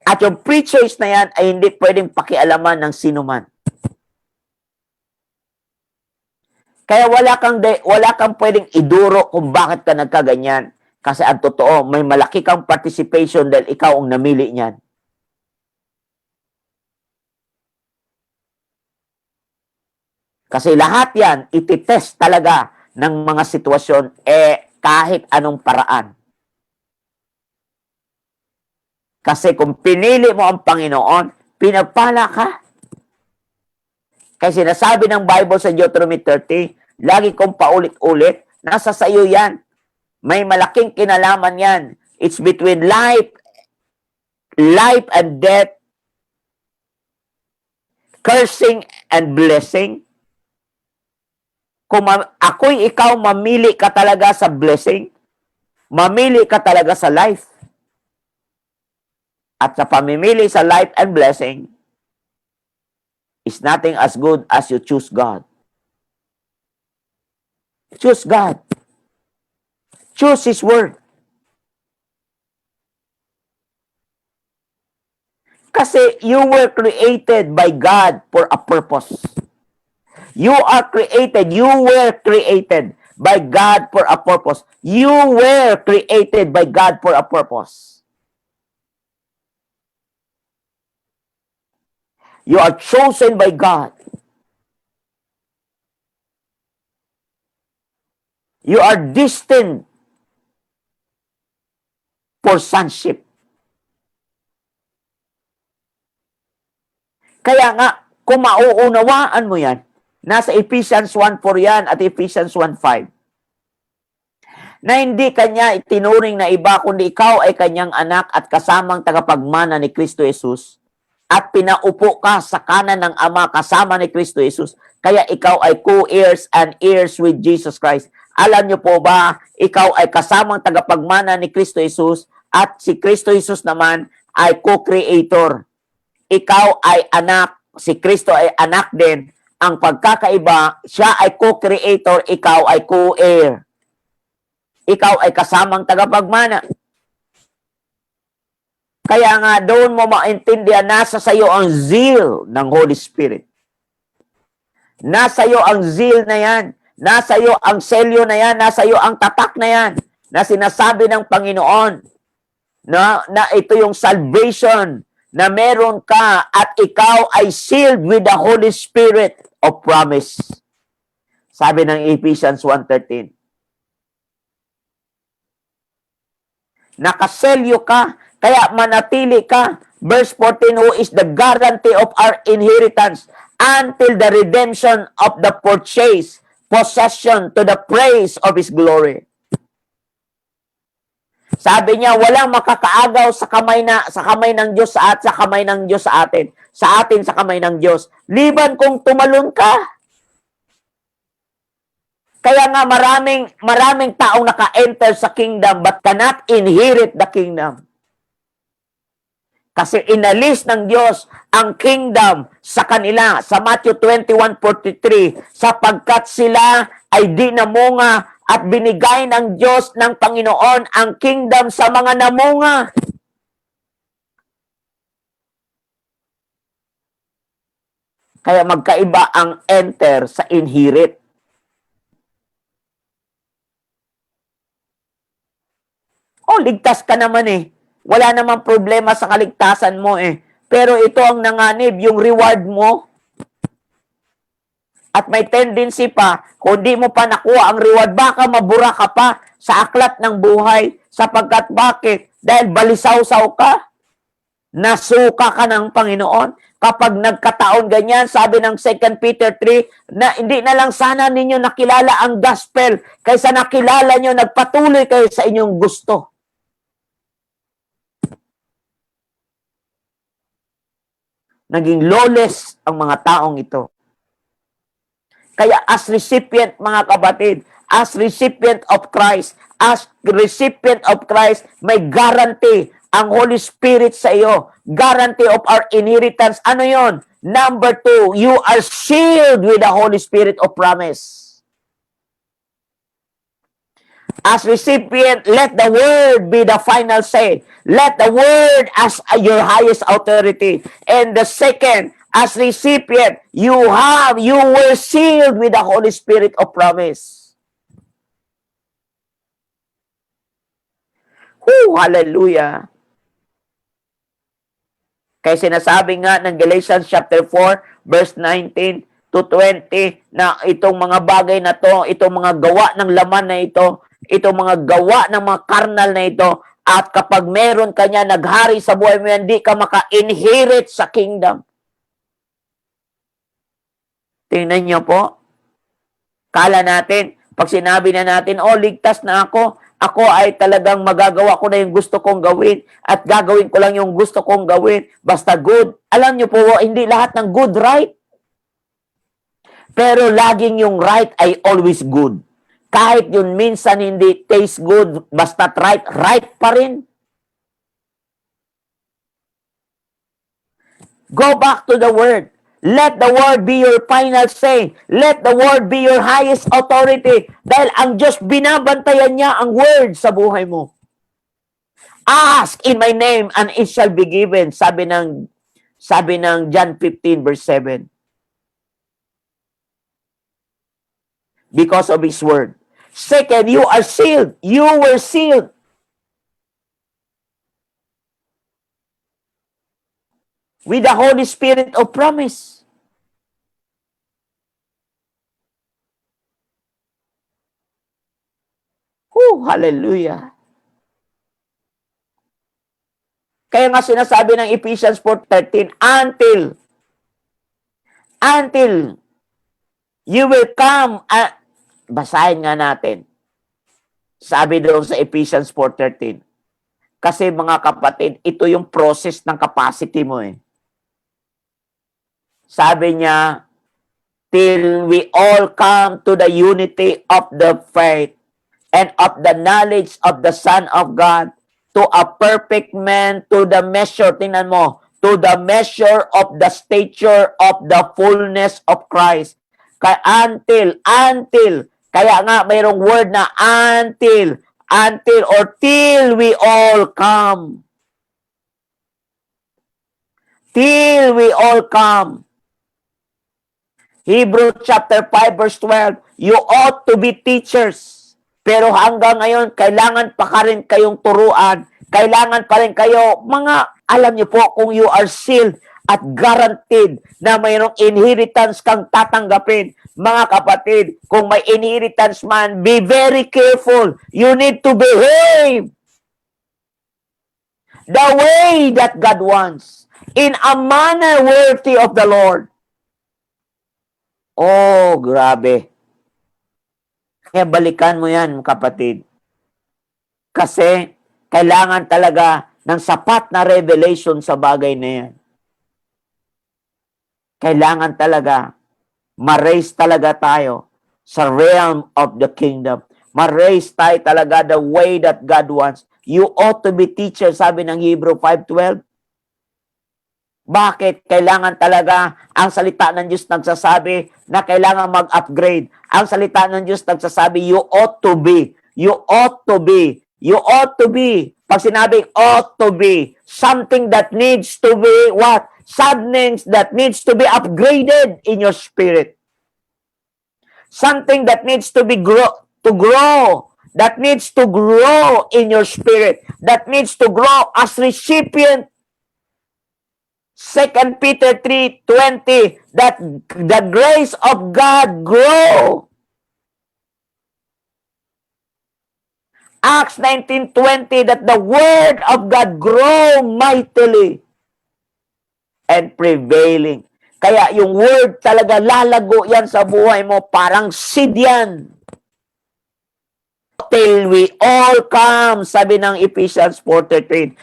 At yung free choice na yan ay hindi pwedeng pakialaman ng sino man. Kaya wala kang pwedeng iduro kung bakit ka nagkaganyan. Kasi ang totoo, may malaki kang participation dahil ikaw ang namili niyan. Kasi lahat yan, ititest talaga ng mga sitwasyon, kahit anong paraan. Kasi kung pinili mo ang Panginoon, pinagpala ka. Kaya sinasabi ng Bible sa Deuteronomy 30, lagi kong paulit-ulit, nasa sayo yan. May malaking kinalaman yan. It's between life and death, cursing and blessing. Kung ako'y ikaw, mamili ka talaga sa blessing, mamili ka talaga sa life. At sa pamimili sa life and blessing, is nothing as good as you choose God. Choose God. Choose His Word. Kasi you were created by God for a purpose. You were created by God for a purpose. You were created by God for a purpose. You are chosen by God. You are destined for sonship. Kaya nga, kung mauunawaan mo yan, nasa Ephesians 1:4 yan at Ephesians 1:5, na hindi kanya itinuring na iba, kundi ikaw ay kanyang anak at kasamang tagapagmana ni Kristo Jesus, at pinaupo ka sa kanan ng Ama kasama ni Kristo Jesus, kaya ikaw ay co-heirs and heirs with Jesus Christ. Alam niyo po ba, ikaw ay kasamang tagapagmana ni Kristo Jesus, at si Kristo Jesus naman ay co-creator. Ikaw ay anak, si Kristo ay anak din. Ang pagkakaiba, siya ay co-creator, ikaw ay co-heir. Ikaw ay kasamang tagapagmana. Kaya nga doon mo maintindihan, nasa sayo ang zeal ng Holy Spirit. Nasa iyo ang zeal na yan. Nasa iyo ang selyo na yan. Nasa iyo ang tatak na yan. Na sinasabi ng Panginoon na ito yung salvation na meron ka at ikaw ay sealed with the Holy Spirit of promise. Sabi ng Ephesians 1:13. Nakaselyo ka, kaya manatili ka. Verse 14, who is the guarantee of our inheritance until the redemption of the purchased possession to the praise of His glory. Sabi niya, walang makakaagaw sa kamay ng Diyos sa kamay ng Diyos sa atin. Sa atin sa kamay ng Diyos. Liban kung tumalon ka. Kaya nga maraming taong naka-enter sa kingdom but cannot inherit the kingdom. Kasi inalis ng Diyos ang kingdom sa kanila sa Matthew 21:43, sapagkat sila ay di namunga at binigay ng Diyos ng Panginoon ang kingdom sa mga namunga. Kaya magkaiba ang enter sa inherit. Ligtas ka naman eh. Wala namang problema sa kaligtasan mo eh. Pero ito ang nanganib, yung reward mo. At may tendency pa, kung di mo pa nakuha ang reward, baka mabura ka pa sa aklat ng buhay. Sapagkat bakit? Dahil balisaw-saw ka. Nasuka ka ng Panginoon. Kapag nagkataon ganyan, sabi ng 2 Peter 3, na hindi na lang sana ninyo nakilala ang gospel, kaysa nakilala nyo, nagpatuloy kayo sa inyong gusto. Naging lawless ang mga taong ito. Kaya as recipient, mga kapatid, as recipient of Christ, may guarantee ang Holy Spirit sa iyo. Guarantee of our inheritance. Ano yon? Number 2, you are sealed with the Holy Spirit of promise. As recipient, let the word be the final say. Let the word as your highest authority. And the second, as recipient, you were sealed with the Holy Spirit of promise. Hallelujah. Kaya sinasabi nga ng Galatians chapter 4, verse 19 to 20, na itong mga bagay na to, itong mga gawa ng laman na ito, itong mga gawa ng mga karnal na ito, at kapag meron ka niya naghari sa buhay mo yan, di ka maka-inherit sa kingdom. Tingnan niyo po. Kala natin, pag sinabi na natin, oh, ligtas na ako ay talagang magagawa ko na yung gusto kong gawin at gagawin ko lang yung gusto kong gawin. Basta good. Alam niyo po, hindi lahat ng good right. Pero laging yung right ay always good. Kahit yun minsan hindi taste good, basta right, right pa rin. Go back to the Word. Let the Word be your final say. Let the Word be your highest authority. Dahil ang Diyos, binabantayan niya ang Word sa buhay mo. Ask in my name and it shall be given. Sabi ng John 15 verse 7. Because of His Word. Second, you are sealed. You were sealed. With the Holy Spirit of promise. Hallelujah. Kaya nga sinasabi ng Ephesians 4:13, until you will come, basahin nga natin. Sabi doon sa Ephesians 4:13. Kasi mga kapatid, ito yung process ng capacity mo eh. Sabi niya, till we all come to the unity of the faith and of the knowledge of the Son of God, to a perfect man, to the measure, tingnan mo, to the measure of the stature of the fullness of Christ. Until, kaya nga mayroong word na until or till we all come. Till we all come. Hebrews chapter 5 verse 12, you ought to be teachers. Pero hanggang ngayon, kailangan pa rin kayong turuan. Kailangan pa rin kayo, alam niyo po, kung you are sealed at guaranteed na mayroong inheritance kang tatanggapin. Mga kapatid, kung may inheritance man, be very careful. You need to behave the way that God wants, in a manner worthy of the Lord. Oh, grabe. Kaya balikan mo yan, kapatid. Kasi kailangan talaga ng sapat na revelation sa bagay na yan. Kailangan talaga ma-raise talaga tayo sa realm of the kingdom. Ma-raise tayo talaga the way that God wants. You ought to be teachers, sabi ng Hebrew 5:12. Bakit? Kailangan talaga, ang salita ng Diyos nagsasabi na kailangan mag-upgrade. Ang salita ng Diyos nagsasabi, you ought to be. You ought to be. You ought to be. Pag sinabing ought to be, something that needs to be what? Something that needs to be upgraded in your spirit. Something that needs to be grow. That needs to grow in your spirit. That needs to grow as recipient. 2 Peter 3:20, that the grace of God grow. Acts 19:20, that the word of God grow mightily and prevailing. Kaya yung word talaga lalago yan sa buhay mo, parang seed yan. Till we all come, sabi ng Ephesians 4:13,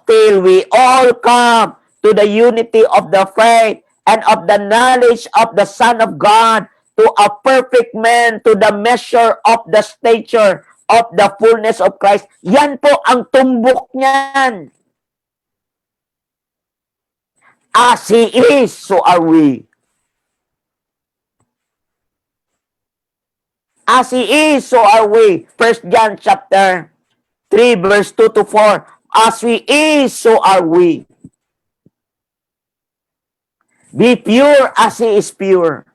till we all come to the unity of the faith and of the knowledge of the Son of God, to a perfect man, to the measure of the stature of the fullness of Christ. Yan po ang tumbok niyan. As He is, so are we. As He is, so are we. 1 John chapter 3, verse 2 to 4. As He is, so are we. Be pure as He is pure.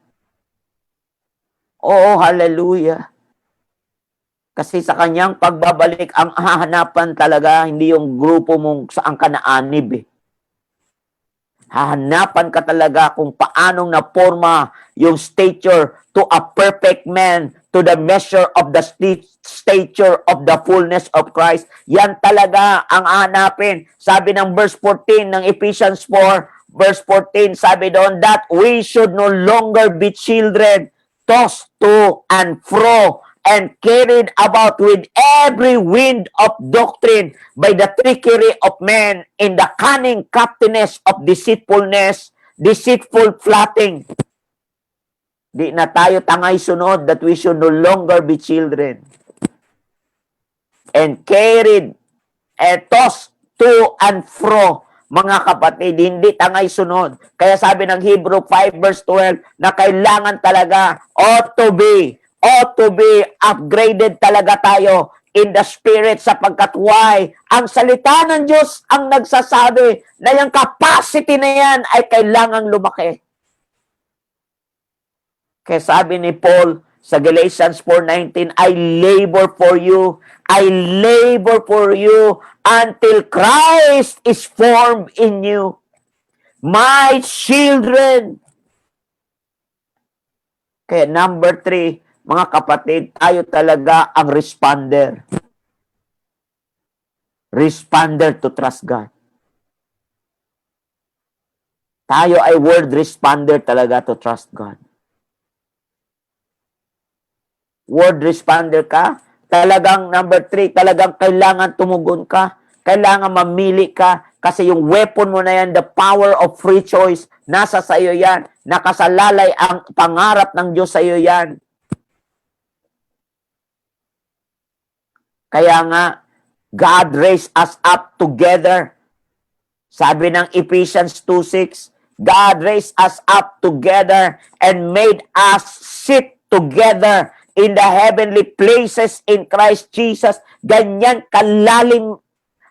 Oh, hallelujah. Kasi sa kanyang pagbabalik, ang hahanapan talaga, hindi yung grupo mong saan ka naanib eh. Hahanapan ka talaga kung paanong naporma yung stature to a perfect man, to the measure of the stature of the fullness of Christ. Yan talaga ang hanapin. Sabi ng verse 14 ng Ephesians 4, verse 14, sabi doon, that we should no longer be children, tossed to and fro, and carried about with every wind of doctrine by the trickery of men in the cunning craftiness of deceitfulness, deceitful flatting. Di na tayo tangay sunod, that we should no longer be children. And carried, tossed to and fro, mga kapatid, hindi tangay sunod. Kaya sabi ng Hebrew 5 verse 12 na kailangan talaga, ought to be upgraded talaga tayo in the spirit, sapagkat why? Ang salita ng Diyos ang nagsasabi na yung capacity na yan ay kailangang lumaki. Kaya sabi ni Paul sa Galatians 4:19, I labor for you until Christ is formed in you. My children. Kaya number 3, mga kapatid, tayo talaga ang responder. Responder to trust God. Tayo ay word responder talaga to trust God. Word responder ka, talagang number 3, talagang kailangan tumugon ka, kailangan mamili ka, kasi yung weapon mo na yan, the power of free choice, nasa sa iyo yan, nakasalalay ang pangarap ng Diyos sa iyo yan. Kaya nga, God raised us up together. Sabi ng Ephesians 2:6, God raised us up together and made us sit together in the heavenly places in Christ Jesus. Ganyan kalalim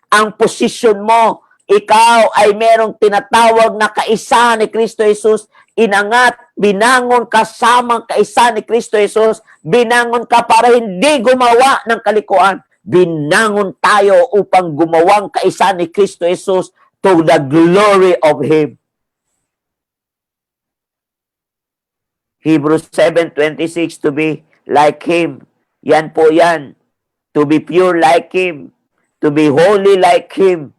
ang posisyon mo. Ikaw ay merong tinatawag na kaisa ni Kristo Jesus. Inangat, binangon kasama kaisa ni Kristo Jesus. Binangon ka para hindi gumawa ng kalikuan. Binangon tayo upang gumawang kaisa ni Kristo Jesus to the glory of Him. Hebrews 7:26, to be like Him. Yan po yan. To be pure like Him. To be holy like Him.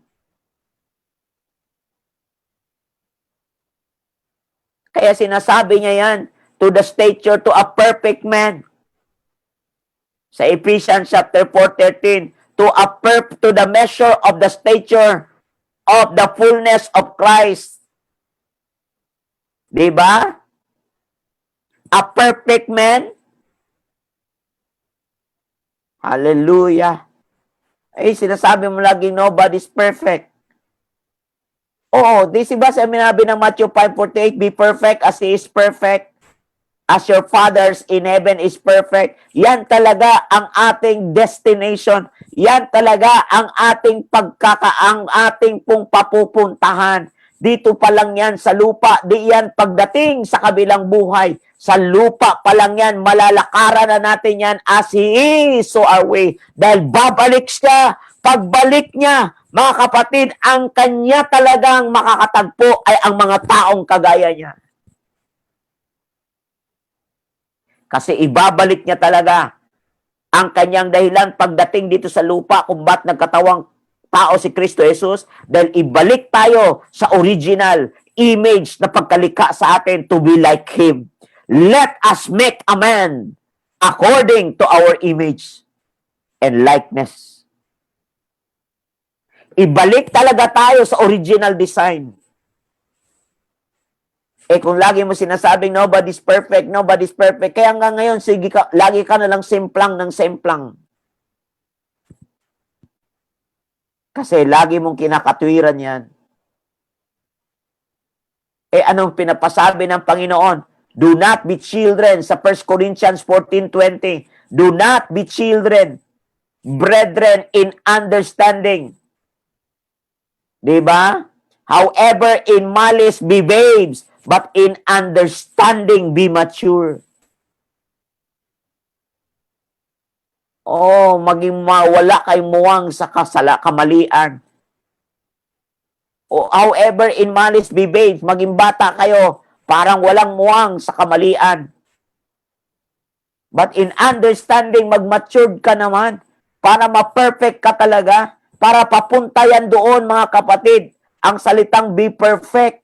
Kaya sinasabi niya yan, to the stature, to a perfect man. Sa Ephesians chapter 4:13, to the measure of the stature of the fullness of Christ. Diba? A perfect man. Hallelujah. Ay, sinasabi mo lagi, nobody's perfect. Oo, di ba sinabi ng Matthew 5:48, be perfect as He is perfect, as your Father's in heaven is perfect. Yan talaga ang ating destination. Yan talaga ang ating ang ating pong papupuntahan. Dito pa lang yan sa lupa. Di yan pagdating sa kabilang buhay. Sa lupa pa lang yan, malalakaran na natin yan as He is, so are we. Dahil babalik siya. Pagbalik niya, mga kapatid, ang kanya talagang makakatagpo ay ang mga taong kagaya niya. Kasi ibabalik niya talaga ang kanyang dahilan pagdating dito sa lupa kung ba't nagkatawang tao si Kristo Jesus, dahil ibalik tayo sa original image na pagkalika sa atin to be like Him. Let us make a man according to our image and likeness. Ibalik talaga tayo sa original design. Kung lagi mo sinasabing nobody's perfect, kaya nga ngayon, sige ka, lagi ka na lang simplang ng simplang. Kasi lagi mong kinakatwiran yan. Anong pinapasabi ng Panginoon? Do not be children sa 1 Corinthians 14:20. Do not be children, brethren in understanding. Diba? However, in malice be babes, but in understanding be mature. Maging mawala kay muwang sa kamalian. However, in malice be babes, maging bata kayo, parang walang muwang sa kamalian. But in understanding, mag-matured ka naman para ma-perfect ka talaga, para papunta yan doon, mga kapatid. Ang salitang be perfect.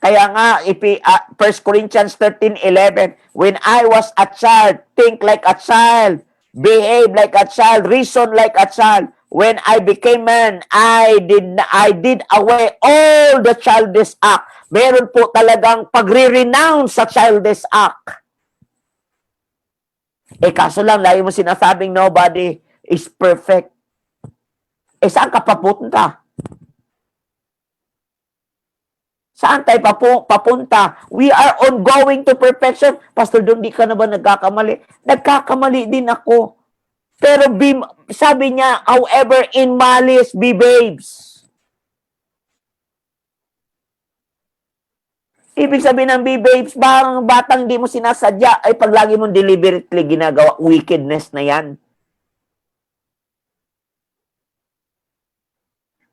Kaya nga, 1 Corinthians 13:11, when I was a child, think like a child, behave like a child, reason like a child. When I became man, I did away all the childish act. Meron po talagang pagre-renounce sa childish act. Kaso lang, lagi mo sinasabing nobody is perfect. Saan ka papunta? Saan tayo papunta? We are ongoing to perfection. Pastor, doon di ka na ba nagkakamali? Nagkakamali din ako. Pero sabi niya, however, in malice, be babes. Ibig sabihin ng be babes, parang batang di mo sinasadya, ay pag lagi mong deliberately ginagawa, wickedness na yan.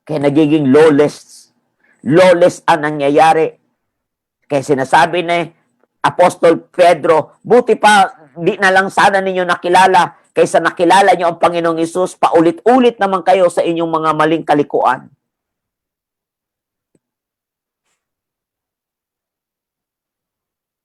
Kaya nagiging lawless. Lawless ang nangyayari. Kaya sinasabi ni Apostol Pedro, buti pa, di na lang sana ninyo nakilala, kaysa nakilala nyo ang Panginoong Hesus, paulit-ulit naman kayo sa inyong mga maling kalikuan.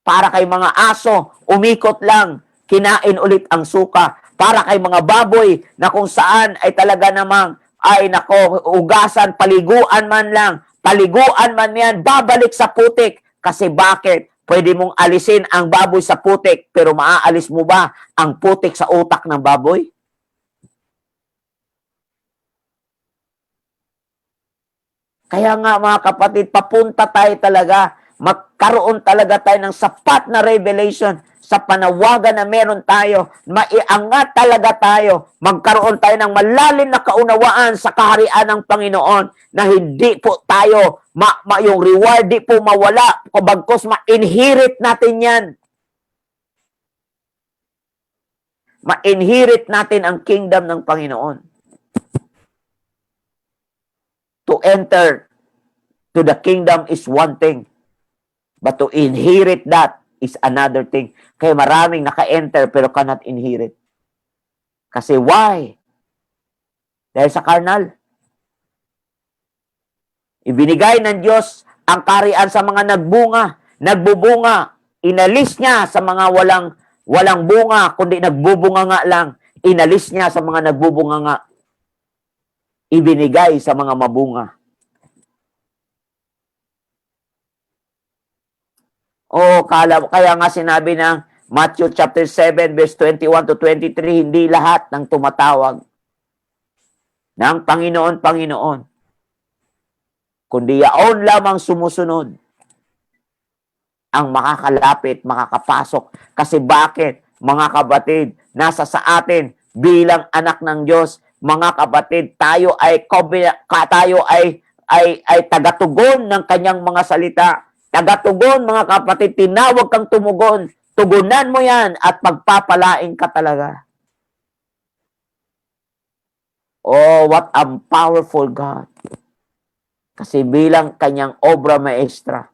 Para kay mga aso, umikot lang, kinain ulit ang suka. Para kay mga baboy na kung saan ay talaga namang, ay nako, ugasan, paliguan man lang, paliguan man yan, babalik sa putik. Kasi bakit? Pwede mong alisin ang baboy sa putik, pero maaalis mo ba ang putik sa utak ng baboy? Kaya nga mga kapatid, papunta tayo talaga, magkaroon talaga tayo ng sapat na revelation sa panawagan na meron tayo, maiangat talaga tayo, magkaroon tayo ng malalim na kaunawaan sa kaharian ng Panginoon na hindi po tayo, yung reward di po mawala, kabagkos ma-inherit natin yan. Ma-inherit natin ang kingdom ng Panginoon. To enter to the kingdom is one thing, but to inherit that is another thing. Kaya maraming naka-enter pero cannot inherit. Kasi why? Dahil sa carnal. Ibinigay ng Diyos ang kaharian sa mga nagbubunga. Inalis niya sa mga walang bunga, kundi nagbubunga nga lang. Inalis niya sa mga nagbubunga nga. Ibinigay sa mga mabunga. Kaya nga sinabi ng Matthew chapter 7 verse 21 to 23, hindi lahat ng tumatawag ng Panginoon, Panginoon, kundi yaon lamang sumusunod ang makakalapit, makakapasok. Kasi bakit? Mga kapatid, nasa sa atin bilang anak ng Diyos, mga kapatid, tayo ay tagatugon ng kanyang mga salita. Tagatugon, mga kapatid, tinawag kang tumugon. Tugunan mo yan at pagpapalain ka talaga. Oh, what a powerful God. Kasi bilang kanyang obra maestra,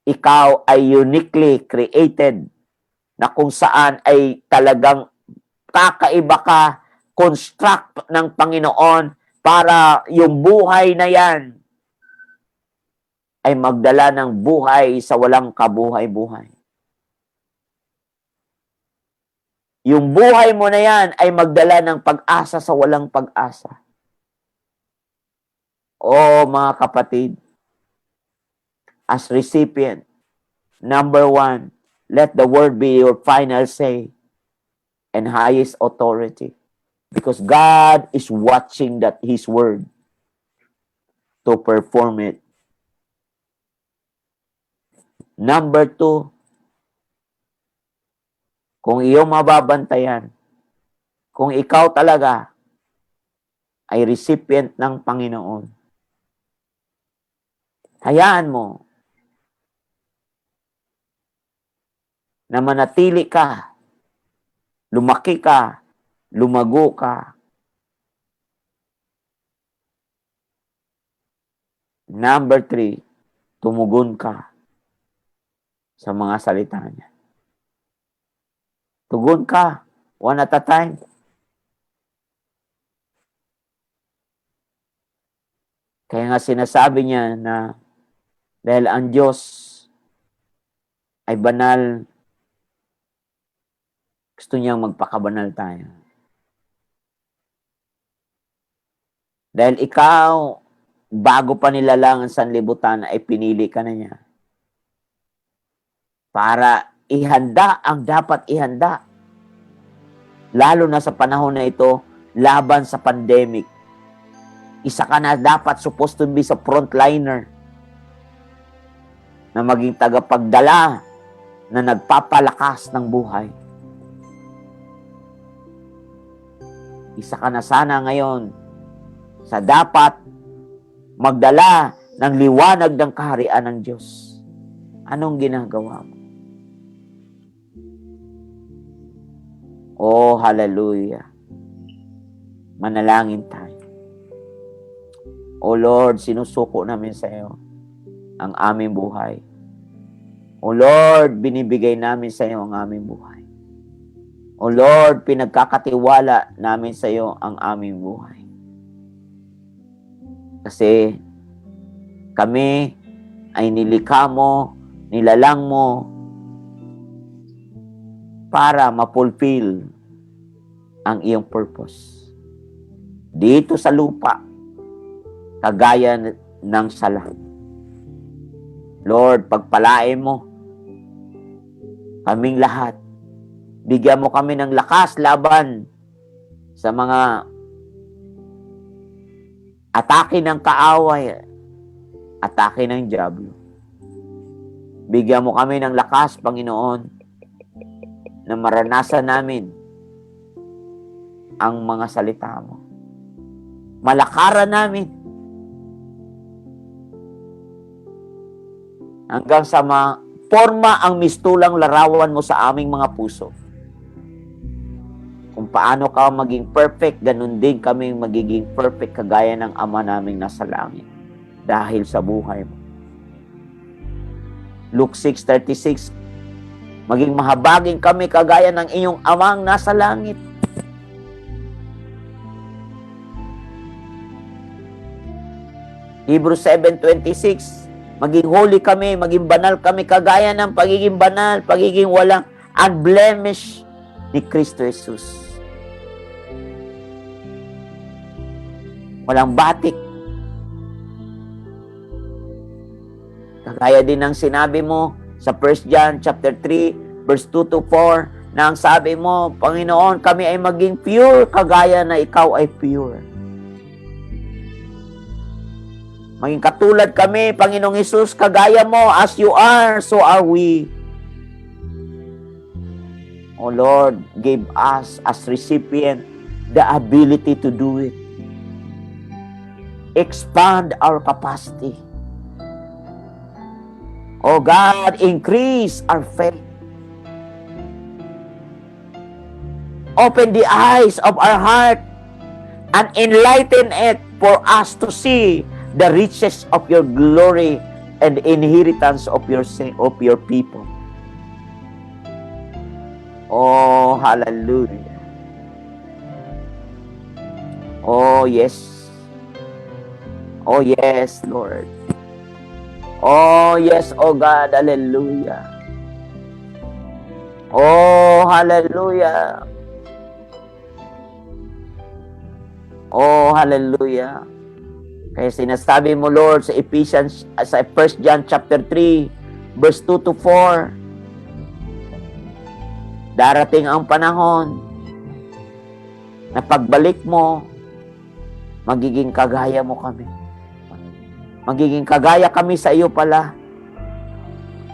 ikaw ay uniquely created na kung saan ay talagang kakaiba ka, construct ng Panginoon para yung buhay na yan ay magdala ng buhay sa walang kabuhay-buhay. Yung buhay mo na yan ay magdala ng pag-asa sa walang pag-asa. Mga kapatid, as recipient, number 1, let the word be your final say and highest authority. Because God is watching that His word to perform it. Number 2, kung iyong mababantayan, kung ikaw talaga ay recipient ng Panginoon, hayaan mo na manatili ka, lumaki ka, lumago ka. Number 3, tumugon ka. sa mga salita niya. Tugon ka, one at a time. Kaya nga sinasabi niya na dahil ang Diyos ay banal, gusto niyang magpakabanal tayo. Dahil ikaw, bago pa nilalang ang sanlibutan, ay pinili ka na niya. Para ihanda ang dapat ihanda. Lalo na sa panahon na ito, laban sa pandemic. Isa ka na dapat supposed to be sa frontliner na maging tagapagdala na nagpapalakas ng buhay. Isa ka na sana ngayon sa dapat magdala ng liwanag ng kaharian ng Diyos. Anong ginagawa mo? Oh, hallelujah. Manalangin tayo. Oh Lord, sinusuko namin sa iyo ang aming buhay. Oh Lord, binibigay namin sa iyo ang aming buhay. Oh Lord, pinagkakatiwala namin sa iyo ang aming buhay. Kasi kami ay nilikha mo, nilalang mo para ma-fulfill ang iyong purpose. Dito sa lupa, kagaya ng sa langit. Lord, pagpalain mo kaming lahat. Bigyan mo kami ng lakas laban sa mga atake ng kaaway, atake ng diablo. Bigyan mo kami ng lakas, Panginoon, na maranasan namin ang mga salita mo. Malakaran namin hanggang sa forma ang mistulang larawan mo sa aming mga puso. Kung paano ka maging perfect, ganun din kami magiging perfect kagaya ng Ama naming nasa langit dahil sa buhay mo. Luke 6:36, maging mahabagin kami kagaya ng iyong Amang nasa langit. Hebrews 7:26, maging holy kami, maging banal kami kagaya ng pagiging banal, pagiging walang unblemished ni Kristo Jesus. Walang batik. Kagaya din ng sinabi mo sa 1 John chapter 3, verse 2 to 4, na ang sabi mo, Panginoon, kami ay maging pure kagaya na ikaw ay pure. Maging katulad kami, Panginoong Hesus, kagaya mo, as you are, so are we. O Lord, give us as recipient the ability to do it. Expand our capacity. O God, increase our faith. Open the eyes of our heart and enlighten it for us to see the riches of your glory and inheritance of your people. Oh, hallelujah. Oh, yes. Oh, yes, Lord. Oh, yes, oh God, hallelujah. Oh, hallelujah. Oh, hallelujah. Kaya sinasabi mo, Lord, sa Ephesians, sa 1 John chapter 3, verse 2 to 4, darating ang panahon na pagbalik mo, magiging kagaya mo kami. Magiging kagaya kami sa iyo pala.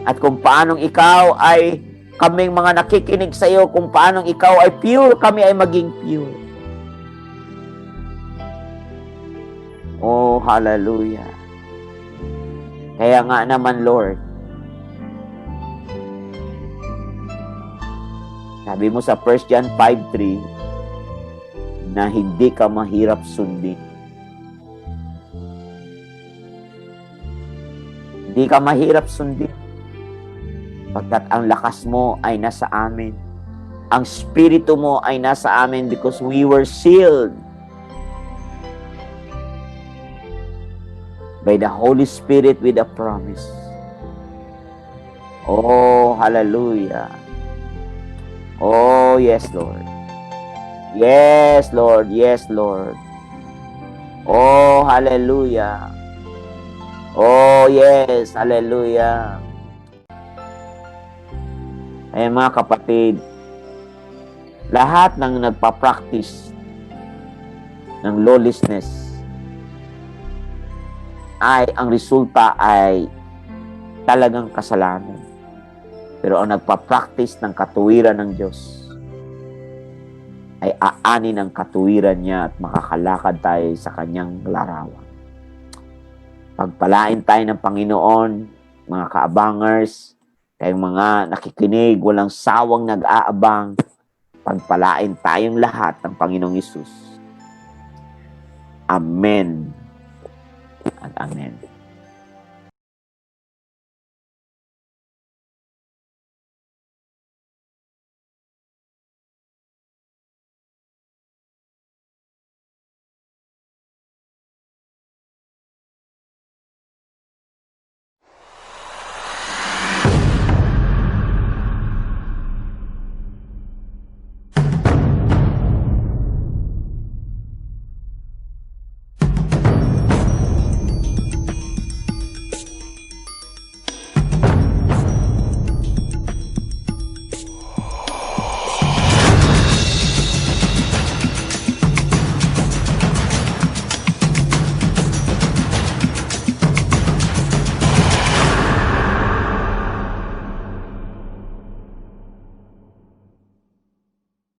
At kung paanong ikaw ay, kaming mga nakikinig sa iyo, kung paanong ikaw ay pure, kami ay maging pure. Oh, hallelujah. Kaya nga naman, Lord, sabi mo sa 1 John 5:3 na hindi ka mahirap sundin. Hindi ka mahirap sundin. Pagkat ang lakas mo ay nasa amin. Ang spirito mo ay nasa amin because we were sealed by the Holy Spirit with a promise. Oh, hallelujah. Oh, yes, Lord. Yes, Lord. Yes, Lord. Oh, hallelujah. Oh, yes. Hallelujah. Ay mga kapatid, lahat ng nagpa-practice ng lawlessness ay ang resulta ay talagang kasalanan. Pero ang nagpa-practice ng katuwiran ng Diyos ay aani ng katuwiran niya at makakalakad tayo sa kanyang larawan. Pagpalain tayo ng Panginoon, mga kaabangers, kayong mga nakikinig, walang sawang nag-aabang, pagpalain tayong lahat ng Panginoong Hesus. Amen at amen.